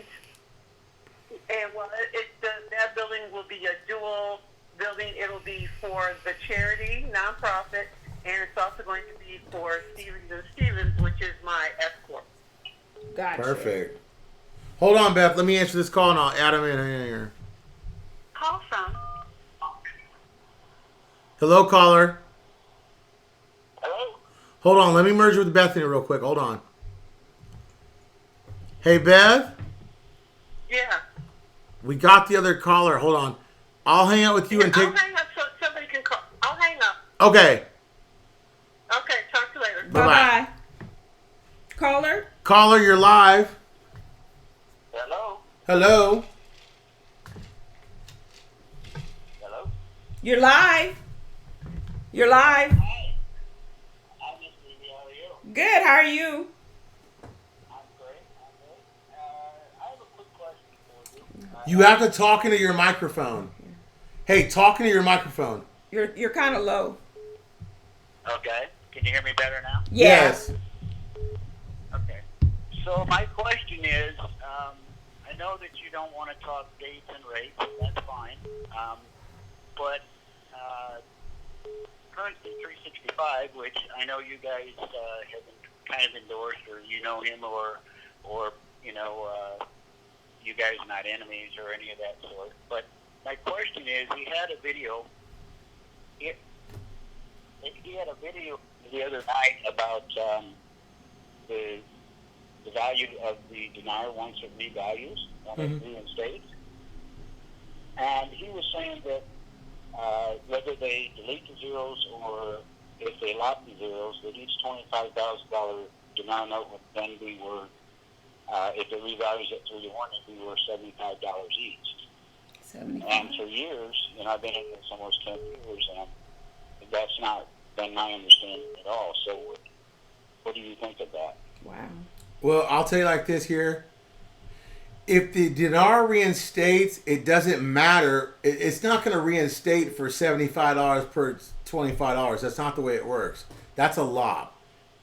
that building will be a dual building. It'll be for the charity nonprofit, and it's also going to be for Stevens and Stevens, which is my S corp. Gotcha. Perfect. Hold on, Beth. Let me answer this call, and I'll add them in here. Call from. Hello, caller. Hello? Hold on. Let me merge with Bethany real quick. Hold on. Hey, Beth. Yeah. We got the other caller. Hold on. I'll hang out with you and take... I'll hang up so somebody can call. I'll hang up. Okay. Okay, talk to you later. Bye-bye. Bye-bye. Caller? Caller, you're live. Hello? Hello. Hello? You're live. You're live. Hi. I'm Miss Phoebe. How are you? Good. How are you? I'm great. I have a quick question for you. You have to talk into your microphone. Hey, talk into your microphone. You're kind of low. Okay. Can you hear me better now? Yeah. Yes. Okay. So my question is, I know that you don't want to talk dates and rates. That's fine. But currency 365, which I know you guys have kind of endorsed, or you know him, or you guys are not enemies or any of that sort. But my question is, he had a video. He had a video the other night about the value of the dinar once it revalues, when it reinstates. And he was saying that whether they delete the zeros or if they lock the zeros, that each $25,000 dinar note would then be worth, if it revalues at 3 to 1, it'd be worth $75 each. 75. And for years, I've been in this almost 10 years, and that's not been my understanding at all. So what do you think of that? Wow. Well, I'll tell you like this here. If the dinar reinstates, it doesn't matter. It's not going to reinstate for $75 per $25. That's not the way it works. That's a lob.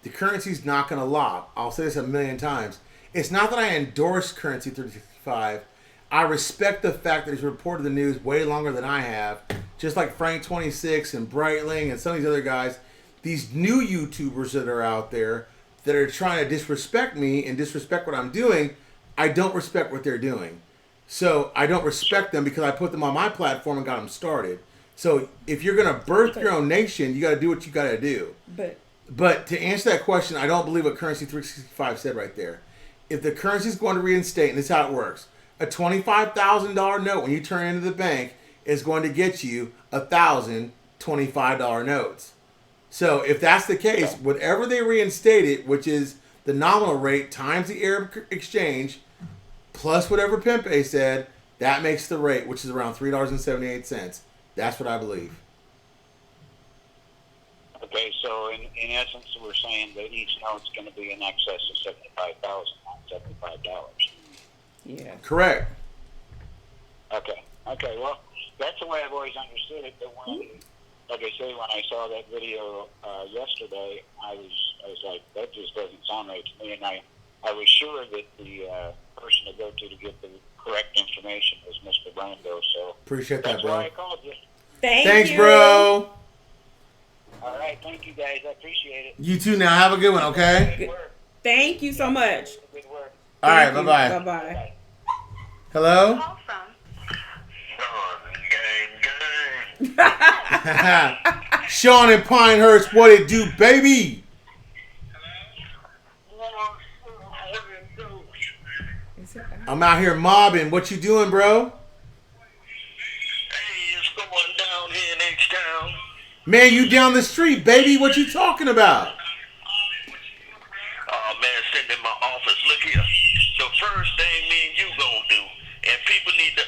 The currency's not going to lob. I'll say this a million times. It's not that I endorse currency 365. I respect the fact that he's reported the news way longer than I have. Just like Frank 26 and Breitling and some of these other guys. These new YouTubers that are out there that are trying to disrespect me and disrespect what I'm doing, I don't respect what they're doing. So I don't respect them because I put them on my platform and got them started. So if you're going to birth your own nation, you got to do what you got to do. But to answer that question, I don't believe what Currency 365 said right there. If the currency is going to reinstate, and this is how it works, a $25,000 note when you turn it into the bank is going to get you 1,000 $25 notes. So if that's the case, whatever they reinstated, which is the nominal rate times the Arab exchange, plus whatever Pempe said, that makes the rate, which is around $3.78. That's what I believe. Okay, so in essence, we're saying that each note's going to be in excess of $75,000, not $75. Yeah. Correct. Okay. Okay. Well, that's the way I've always understood it. But when, like I say, when I saw that video yesterday, I was like, that just doesn't sound right to me. And I was sure that the person to go to get the correct information was Mr. Brando. So appreciate that, that's bro. why I called you. Thanks, bro. All right. Thank you, guys. I appreciate it. You too. Now have a good one. Okay. Good work. Thank you so much. Good work. All right. Bye bye. Bye bye. Hello. Call from Sean in Pinehurst, what it do, baby? I'm out here mobbing. What you doing, bro? Hey, it's going down here in H-Town. Man, you down the street, baby. What you talking about? Oh, man, sitting in my office. Look here. The first thing me and you gonna do, and people need to...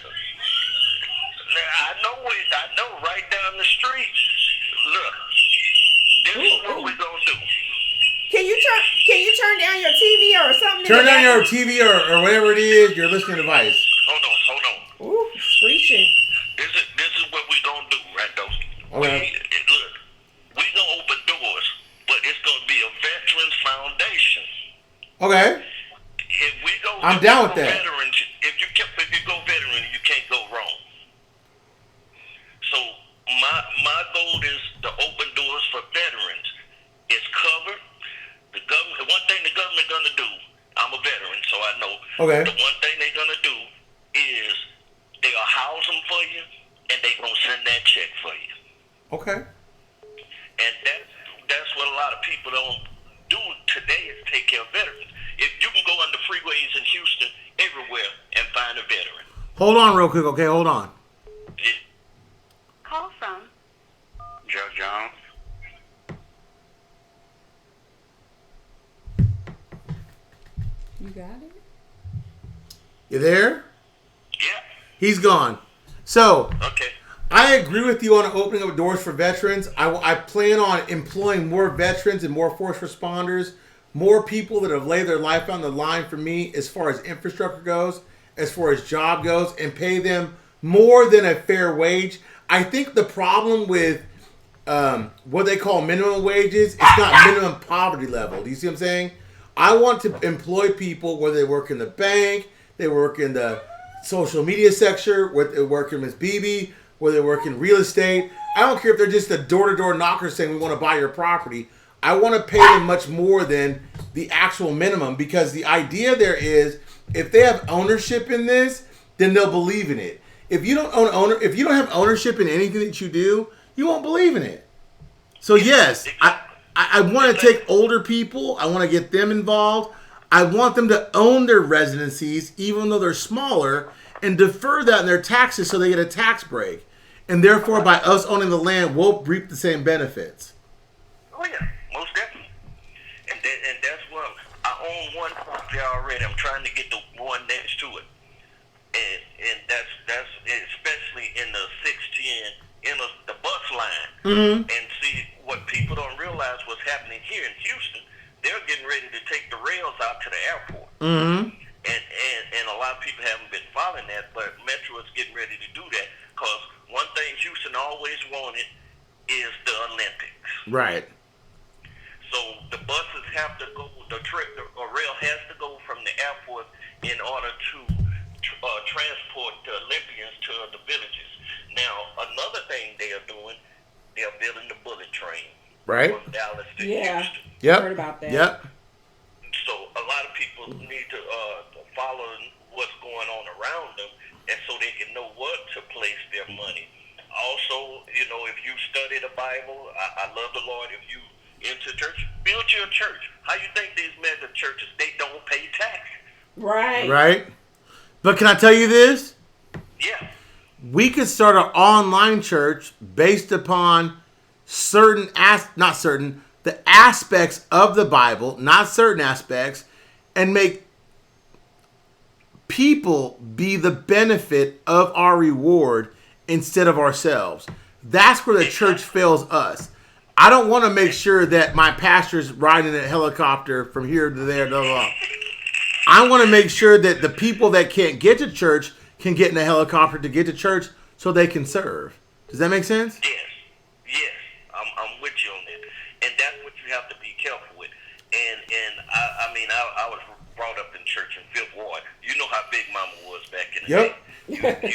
I know right down the street. Look, this is what we're gonna do. Can you turn down your TV or something? Turn down your TV or whatever it is, your listening device. Hold on. Ooh, screeching. This is what we gonna do, Brando. Okay. Look, we gonna open doors, but it's gonna be a Veterans Foundation. Okay. If we go, I'm down with that. Veterans, if you go veteran, you can't go wrong. So my goal is to open doors for veterans. It's covered. The government. One thing the government gonna do. I'm a veteran, so I know. Okay. The one thing they're gonna do is they'll house them for you, and they gonna send that check for you. Okay. And that's what a lot of people don't do today is take care of veterans. If you can go on the freeways in Houston, everywhere, and find a veteran. Hold on real quick, okay? Hold on. Call from Joe Jones. You got it? You there? Yeah. He's gone. So, Okay. I agree with you on opening up doors for veterans. I plan on employing more veterans and more first responders, more people that have laid their life on the line for me as far as infrastructure goes, as far as job goes, and pay them more than a fair wage. I think the problem with what they call minimum wages, it's not minimum poverty level. Do you see what I'm saying? I want to employ people, whether they work in the bank, they work in the social media sector, whether they work in Miss BB, whether they work in real estate. I don't care if they're just a door-to-door knocker saying we want to buy your property. I want to pay them much more than the actual minimum, because the idea there is if they have ownership in this, then they'll believe in it. If you don't have ownership in anything that you do, you won't believe in it. So yes, I want to take older people. I want to get them involved. I want them to own their residencies, even though they're smaller, and defer that in their taxes so they get a tax break. And therefore, by us owning the land, we'll reap the same benefits. Oh yeah, most definitely. And that's what I own one property already. I'm trying to get the one next to it. And that's especially in the 610 in the bus line. Mm-hmm. And see, what people don't realize what's happening here in Houston, they're getting ready to take the rails out to the airport. Mm-hmm. And a lot of people haven't been following that, but Metro is getting ready to do that, because one thing Houston always wanted is the Olympics. Right. So the buses have to go, the rail has to go from the airport in order to transport the Olympians to the villages. Now, another thing they are doing, they are building the bullet train. Right. From Dallas to Yeah. Houston. Yep. Heard about that. Yep. So a lot of people need to follow what's going on around them, and so they can know what to place their money. Also, if you study the Bible, I love the Lord. If you into church, build your church. How you think these mega churches, they don't pay tax? Right. Right. But can I tell you this? Yeah. We could start an online church based upon the aspects of the Bible, not certain aspects, and make people be the benefit of our reward instead of ourselves. That's where the church fails us. I don't want to make sure that my pastor's riding a helicopter from here to there. Blah, blah. I want to make sure that the people that can't get to church can get in a helicopter to get to church so they can serve. Does that make sense? Yes, I'm with you on that, and that's what you have to be careful with. And I was brought up in church in Fifth Ward. You know how Big Mama was back in the day. You had to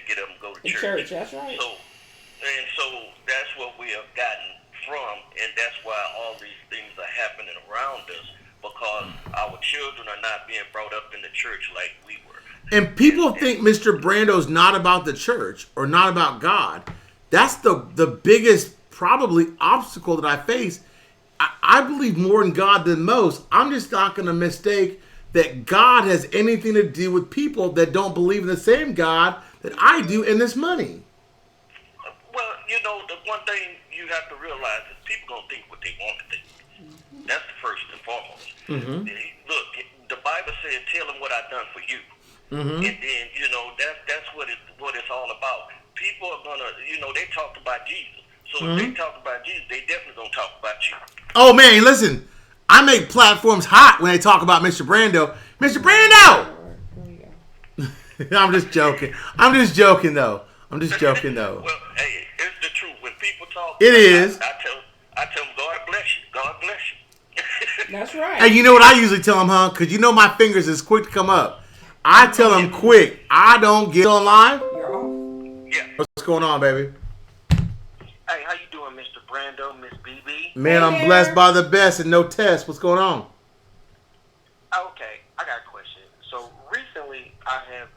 get up and go to church. That's right. So that's what we have gotten from, and that's why all these things are happening around us, because our children are not being brought up in the church like we were. And people think Mr. Brando's not about the church or not about God. That's the biggest probably obstacle that I face. I believe more in God than most. I'm just not going to mistake that God has anything to do with people that don't believe in the same God that I do in this money. Well, the one thing you have to realize is people don't think what they want to think. That's the first and foremost. Mm-hmm. Look, the Bible says, "Tell them what I've done for you." Mm-hmm. And then that's what it's all about. People are gonna, they talked about Jesus. So if they talk about Jesus, they definitely gonna talk about you. Oh man, listen, I make platforms hot when they talk about Mr. Brando. Mr. Brando. I'm just joking though. Well, hey, it's the truth. When people talk, it is. I tell them, God bless you. God bless you. That's right. Hey, you know what I usually tell them, huh? Because my fingers is quick to come up. I tell them quick. I don't get on live. Yeah. What's going on, baby? Hey, how you doing, Mr. Brando, Miss BB? Man, I'm blessed by the best and no test. What's going on? Okay, I got a question. So recently, I have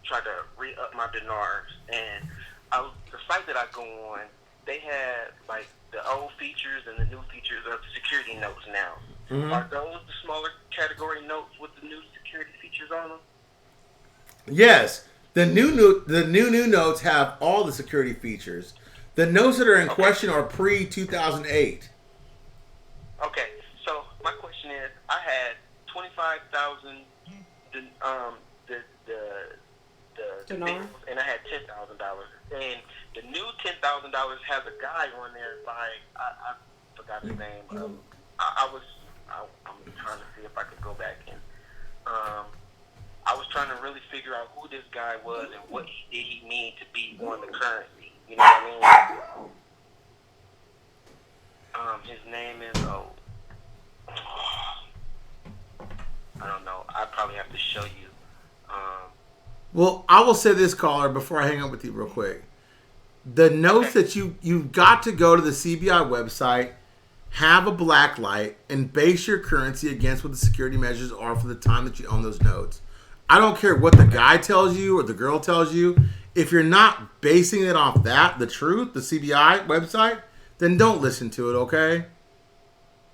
tried to re-up my dinars, and the site that I go on, they had like the old features and the new features of security notes now. Mm-hmm. Are those the smaller category notes with the new security features on them? Yes, the new notes have all the security features. The notes that are in question are pre-2008. Okay, so my question is, I had 25,000 Dinar? and I had $10,000, and the new $10,000 has a guy on there like I forgot his name. I'm trying to see if I could go back and I was trying to really figure out who this guy was and what did he mean to be on the currency. You know what I mean? His name is I don't know. I'd probably have to show you. Well, I will say this, caller, before I hang up with you real quick. The notes that you've got to go to the CBI website, have a black light, and base your currency against what the security measures are for the time that you own those notes. I don't care what the guy tells you or the girl tells you. If you're not basing it off that, the truth, the CBI website, then don't listen to it, okay?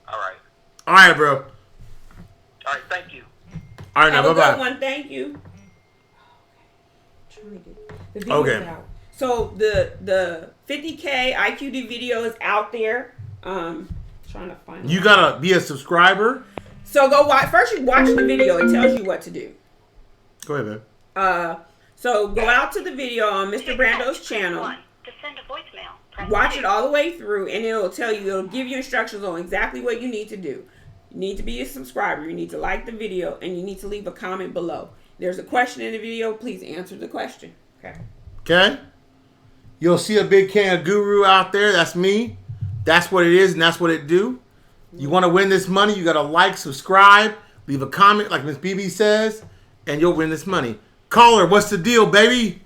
All right. All right, bro. All right, thank you. All right, now, Have a bye-bye. good one, thank you. The video's out. So the 50K IQD video is out there. Trying to find You gotta be a subscriber. So go watch. First, you watch the video. It tells you what to do. Go ahead, man. So go out to the video on Mr. Brando's channel. To send a voicemail. Watch it all the way through, and it'll give you instructions on exactly what you need to do. You need to be a subscriber. You need to like the video, and you need to leave a comment below. There's a question in the video. Please answer the question. Okay. You'll see a big can of guru out there. That's me. That's what it is, and that's what it do. You want to win this money, you got to like, subscribe, leave a comment like Miss BB says, and you'll win this money. Caller, what's the deal, baby?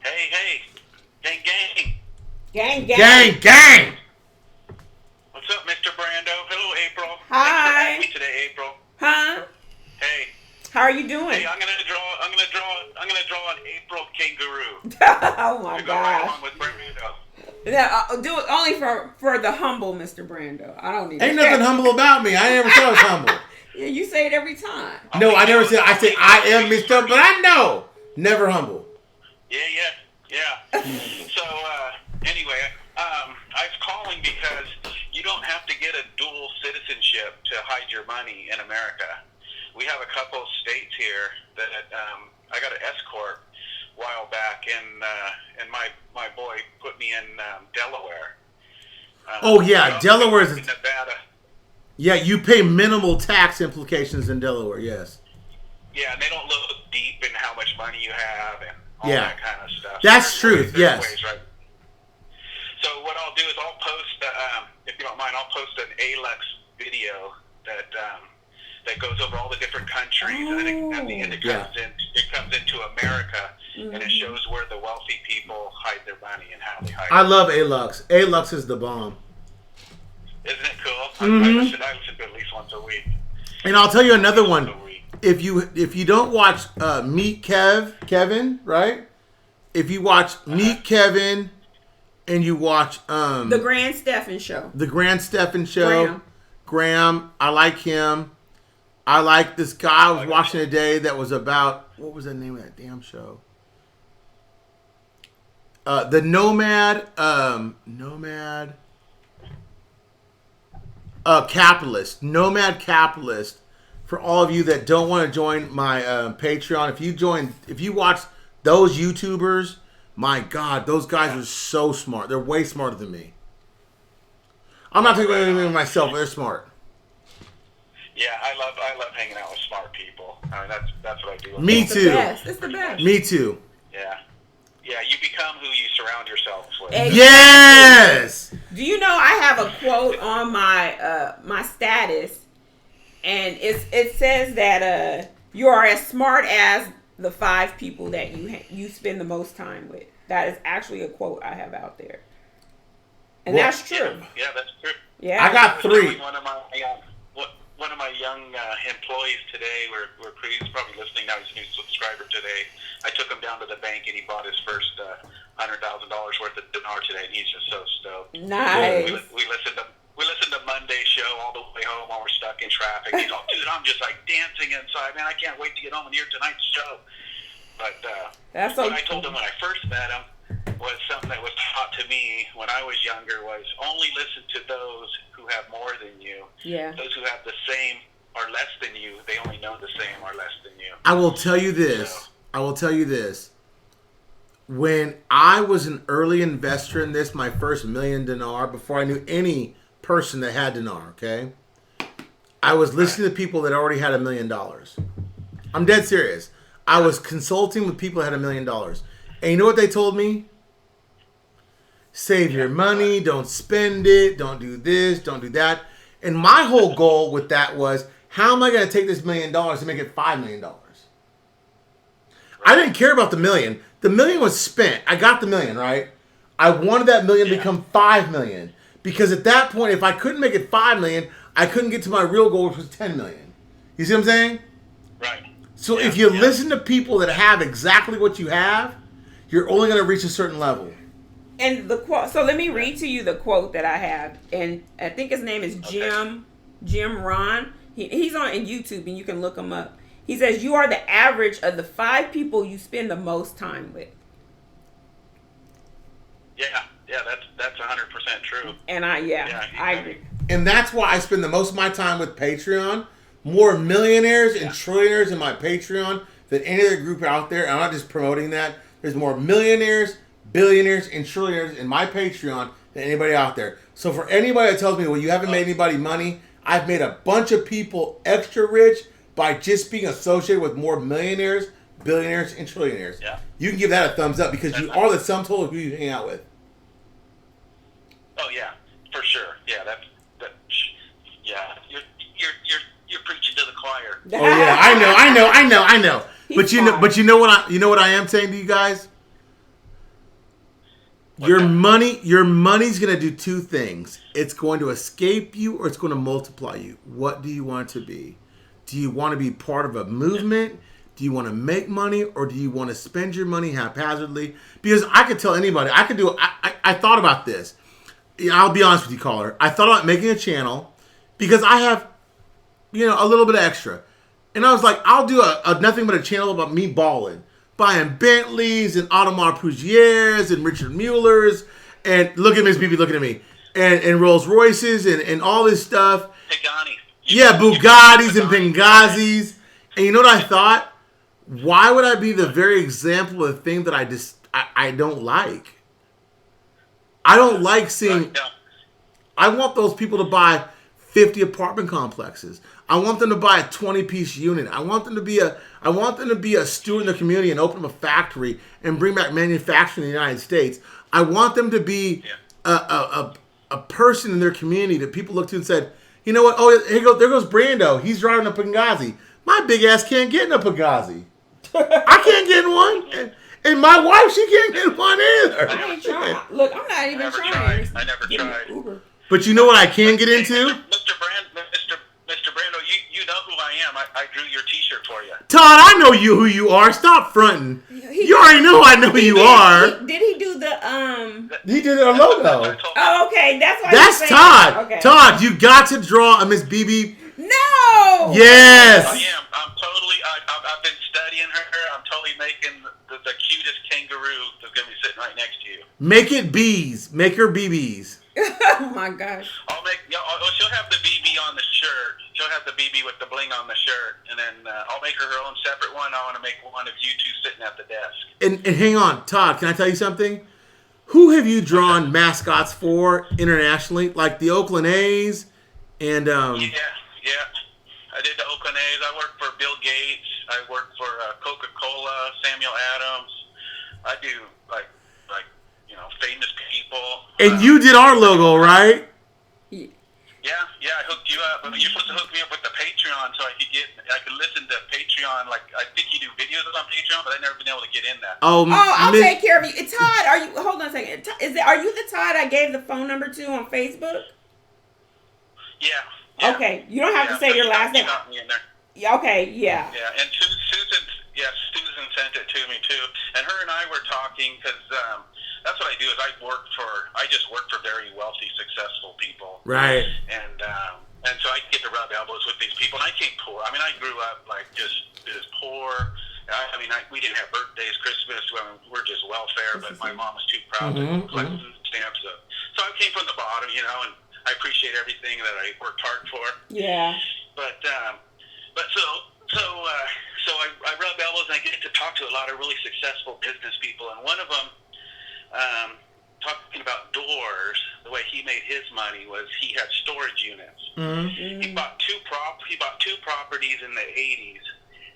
Hey. Gang. Gang. What's up, Mr. Brando? Hello, April. Hi. Thanks for having me today, April. Huh? Hey. How are you doing? Hey, I'm gonna draw an April kangaroo. Oh my to go right along gosh. with Brando. Yeah, do it only for the humble Mr. Brando. I don't need. Ain't nothing humble about me. I never said I was humble. Yeah, you say it every time. No, I never said. I say I am Mr. Brando. Never humble. Yeah. So anyway, I was calling because you don't have to get a dual citizenship to hide your money in America. We have a couple of states here that I got an escort a while back, and my boy put me in Delaware, Oh yeah, Delaware is. Nevada. Yeah, you pay minimal tax implications in Delaware. Yes. Yeah, and they don't look deep in how much money you have and all Yeah. that kind of stuff. That's So truth, there's yes. ways, right? So what I'll do is I'll post, if you don't mind, I'll post an ALUX video that goes over all the different countries, and then at the end it comes into America, and it shows where the wealthy people hide their money and how they hide it. I love ALUX. ALUX is the bomb. Isn't it cool? I listen to it at least once a week. And I'll tell you another one. Once a week. If you don't watch Meet Kevin, right? If you watch Meet Kevin and you watch The Grand Stefan Show. The Grand Stefan Show. Graham, I like him. I like this guy I was watching today that was about, what was the name of that damn show? The Nomad Capitalist. Nomad Capitalist. For all of you that don't want to join my Patreon, if you watch those YouTubers, my God, those guys are so smart. They're way smarter than me. I'm not taking anything of myself. They're smart. Yeah, I love hanging out with smart people. I mean, that's what I do. Me too. It's the best. Me too. Yeah, you become who you surround yourself with. Exactly. Yes. Do you know I have a quote on my my status, and it says that you are as smart as the 5 people that you spend the most time with. That is actually a quote I have out there, and that's true. Yeah, that's true. Yeah, I got 3. One of my young employees today, we're he's probably listening now. He's a new subscriber today. I took him down to the bank and he bought his first $100,000 worth of dinar today, and he's just so stoked. Nice. We listened to Monday's show all the way home while we're stuck in traffic. He's like, dude, I'm just like dancing inside, man. I can't wait to get home and hear tonight's show. But that's so what I told him when I first met him was something that was taught to me when I was younger was only listen to those who have more than you. Yeah. Those who have the same or less than you, they only know the same or less than you. I will tell you this. When I was an early investor in this, my first $1 million dinar, before I knew any person that had dinar, okay? I was listening to people that already had $1 million. I'm dead serious. I was consulting with people that had $1 million. And you know what they told me? Save your money, don't spend it, don't do this, don't do that. And my whole goal with that was, how am I going to take this $1 million and make it $5 million? I didn't care about the $1 million. The $1 million was spent. I got the $1 million, right? I wanted that $1 million to become $5 million. Because at that point, if I couldn't make it $5 million, I couldn't get to my real goal, which was $10 million. You see what I'm saying? Right. So if you listen to people that have exactly what you have, you're only going to reach a certain level. And the quote. So let me read to you the quote that I have, and I think his name is Jim Ron. He's on YouTube, and you can look him up. He says, "You are the average of the 5 people you spend the most time with." Yeah, that's 100% true. And I agree. And that's why I spend the most of my time with Patreon. More millionaires and trillionaires in my Patreon than any other group out there. I'm not just promoting that. There's more millionaires, billionaires, and trillionaires in my Patreon than anybody out there. So for anybody that tells me, well, you haven't made anybody money, I've made a bunch of people extra rich by just being associated with more millionaires, billionaires, and trillionaires. Yeah. You can give that a thumbs up because you are the sum total of who you hang out with. Oh yeah, for sure. Yeah, you're preaching to the choir. Oh yeah, I know. But you know what I am saying to you guys? Your money's gonna do 2 things. It's going to escape you or it's going to multiply you. What do you want it to be? Do you want to be part of a movement? Do you want to make money or do you want to spend your money haphazardly? Because I could tell anybody, I thought about this. I'll be honest with you, caller. I thought about making a channel because I have, a little bit of extra. And I was like, I'll do a nothing but a channel about me balling. Buying Bentleys and Audemars Piguets and Richard Muellers. And look at Miss BB looking at me. And Rolls Royces and all this stuff. Pagani. Yeah, Bugattis and Benghazis. And you know what I thought? Why would I be the very example of the thing that I don't like? I don't like seeing... I want those people to buy 50 apartment complexes. I want them to buy a 20-piece unit. I want them to be a steward in the community and open up a factory and bring back manufacturing in the United States. I want them to be a person in their community that people look to and said, you know what? Oh, there goes Brando. He's driving a Benghazi. My big ass can't get in a Benghazi. I can't get in one. And my wife, she can't get one either. I ain't trying. Look, I'm not even trying. I never tried. Uber. But you know what I can get into? Mr. Brando, you know who I am. I drew your T-shirt for you. Todd, I know who you are. Stop fronting. You already know I know who you are. Did he do the He did a logo. Oh, okay. That's why. That's Todd. Okay. Todd, you got to draw a Miss BB. No. Yes. I am. I'm totally. I've been studying her. I'm totally making the cutest kangaroo that's gonna be sitting right next to you. Make it bees. Make her BBs. Oh my gosh. She'll have the BB on the shirt. She'll have the BB with the bling on the shirt, and then I'll make her own separate one. I want to make one of you two sitting at the desk. And hang on, Todd, can I tell you something? Who have you drawn mascots for internationally? Like the Oakland A's and Yeah. I did the Oakland A's. I worked for Bill Gates. I worked for Coca-Cola, Samuel Adams. I do like famous people. And you did our logo, right? Yeah, I hooked you up. But you're supposed to hook me up with the Patreon so I could listen to Patreon. Like, I think you do videos on Patreon, but I've never been able to get in that. I'll take care of you. Todd, hold on a second. Are you the Todd I gave the phone number to on Facebook? Yeah. Okay, you don't have to say your last name. Got me in there. Yeah, okay, yeah. Yeah, and Susan sent it to me too. And her and I were talking because that's what I do is I just work for very wealthy, successful people. Right. And so I get to rub elbows with these people. And I came poor. I mean, I grew up like just poor. We didn't have birthdays, Christmas. We're just welfare. But my mom was too proud to collect stamps. So I came from the bottom, and I appreciate everything that I worked hard for. Yeah. So I rub elbows and I get to talk to a lot of really successful business people. And one of them, talking about doors, the way he made his money was he had storage units. Mm-hmm. He bought two properties in the 80s,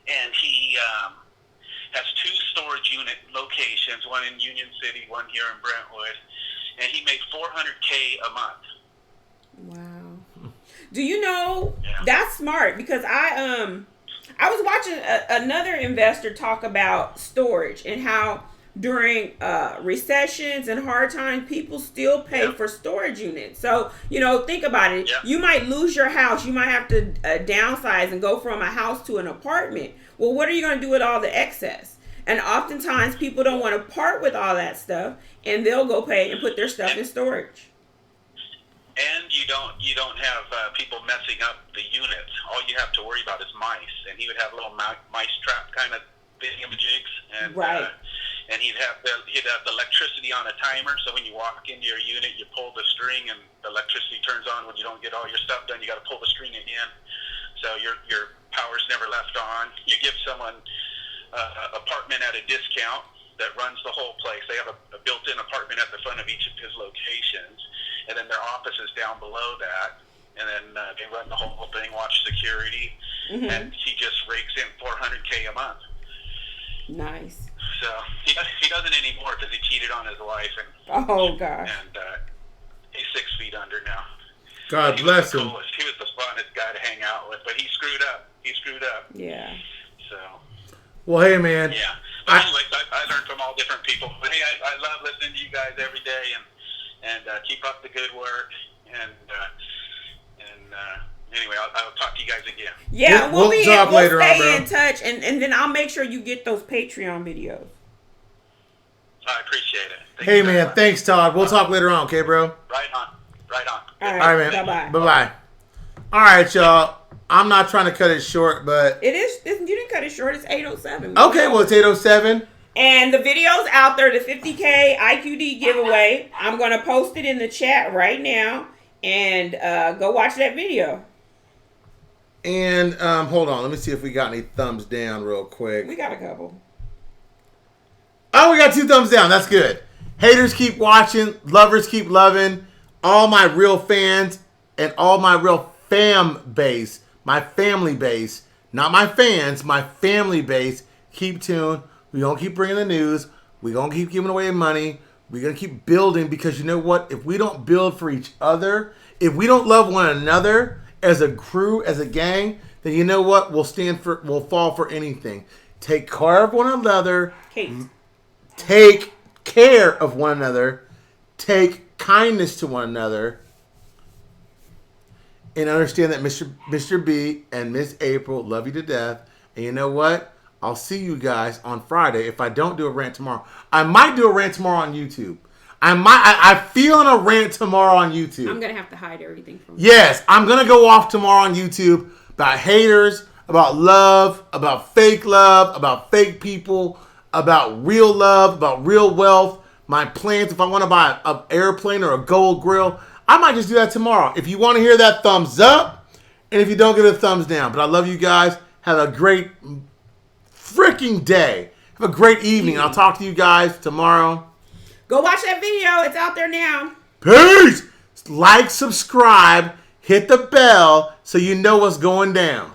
and he has two storage unit locations, one in Union City, one here in Brentwood, and he made $400K a month. Wow. Do you know that's smart because I was watching another investor talk about storage and how during recessions and hard times people still pay for storage units. So, think about it. Yeah. You might lose your house. You might have to downsize and go from a house to an apartment. Well, what are you going to do with all the excess? And oftentimes people don't want to part with all that stuff and they'll go pay and put their stuff in storage. And you don't have people messing up the units. All you have to worry about is mice. And he would have little mice trap kind of thingamajigs. And right. And he'd have the electricity on a timer. So when you walk into your unit, you pull the string, and the electricity turns on. When you don't get all your stuff done, you got to pull the string again. So your power's never left on. You give someone apartment at a discount that runs the whole place. They have a built-in apartment at the front of each of his locations. And then their office is down below that, and then they run the whole thing, watch security, and he just rakes in $400K a month. Nice. So he doesn't anymore because he cheated on his wife, and gosh, and he's 6 feet under now. God bless him. He was the funnest guy to hang out with, but he screwed up. Yeah. So. Well, hey man. Yeah. But anyways, I learned from all different people. But hey, I love listening to you guys every day, and keep up the good work. And anyway, I'll talk to you guys again. Yeah, we'll stay in touch, and then I'll make sure you get those Patreon videos. I appreciate it. Hey, man, thanks, Todd. We'll talk later on, okay, bro? Right on. All right, man. Bye-bye. Bye-bye. All right, y'all. I'm not trying to cut it short, but... You didn't cut it short. It's 8:07. Okay, well, it's 8:07. And the video's out there, the 50K IQD giveaway. I'm going to post it in the chat right now. And go watch that video. And hold on. Let me see if we got any thumbs down real quick. We got a couple. Oh, we got 2 thumbs down. That's good. Haters keep watching. Lovers keep loving. all my real fans and all my real fam base, my family base, not my fans, my family base, keep tuned. We're going to keep bringing the news. We're going to keep giving away money. We're going to keep building because you know what? If we don't build for each other, if we don't love one another as a crew, as a gang, then you know what? We'll fall for anything. Take care of one another. Kate. Take care of one another. Take kindness to one another. And understand that Mr. B and Miss April love you to death. And you know what? I'll see you guys on Friday if I don't do a rant tomorrow. I might do a rant tomorrow on YouTube. I'm feeling a rant tomorrow on YouTube. I'm going to have to hide everything from you. Yes, I'm going to go off tomorrow on YouTube about haters, about love, about fake people, about real love, about real wealth, my plans, if I want to buy an airplane or a gold grill. I might just do that tomorrow. If you want to hear that, thumbs up. And if you don't, give it a thumbs down. But I love you guys. Have a great freaking day. Have a great evening. I'll talk to you guys tomorrow. Go watch that video. It's out there now. Peace. Like, subscribe, hit the bell so you know what's going down.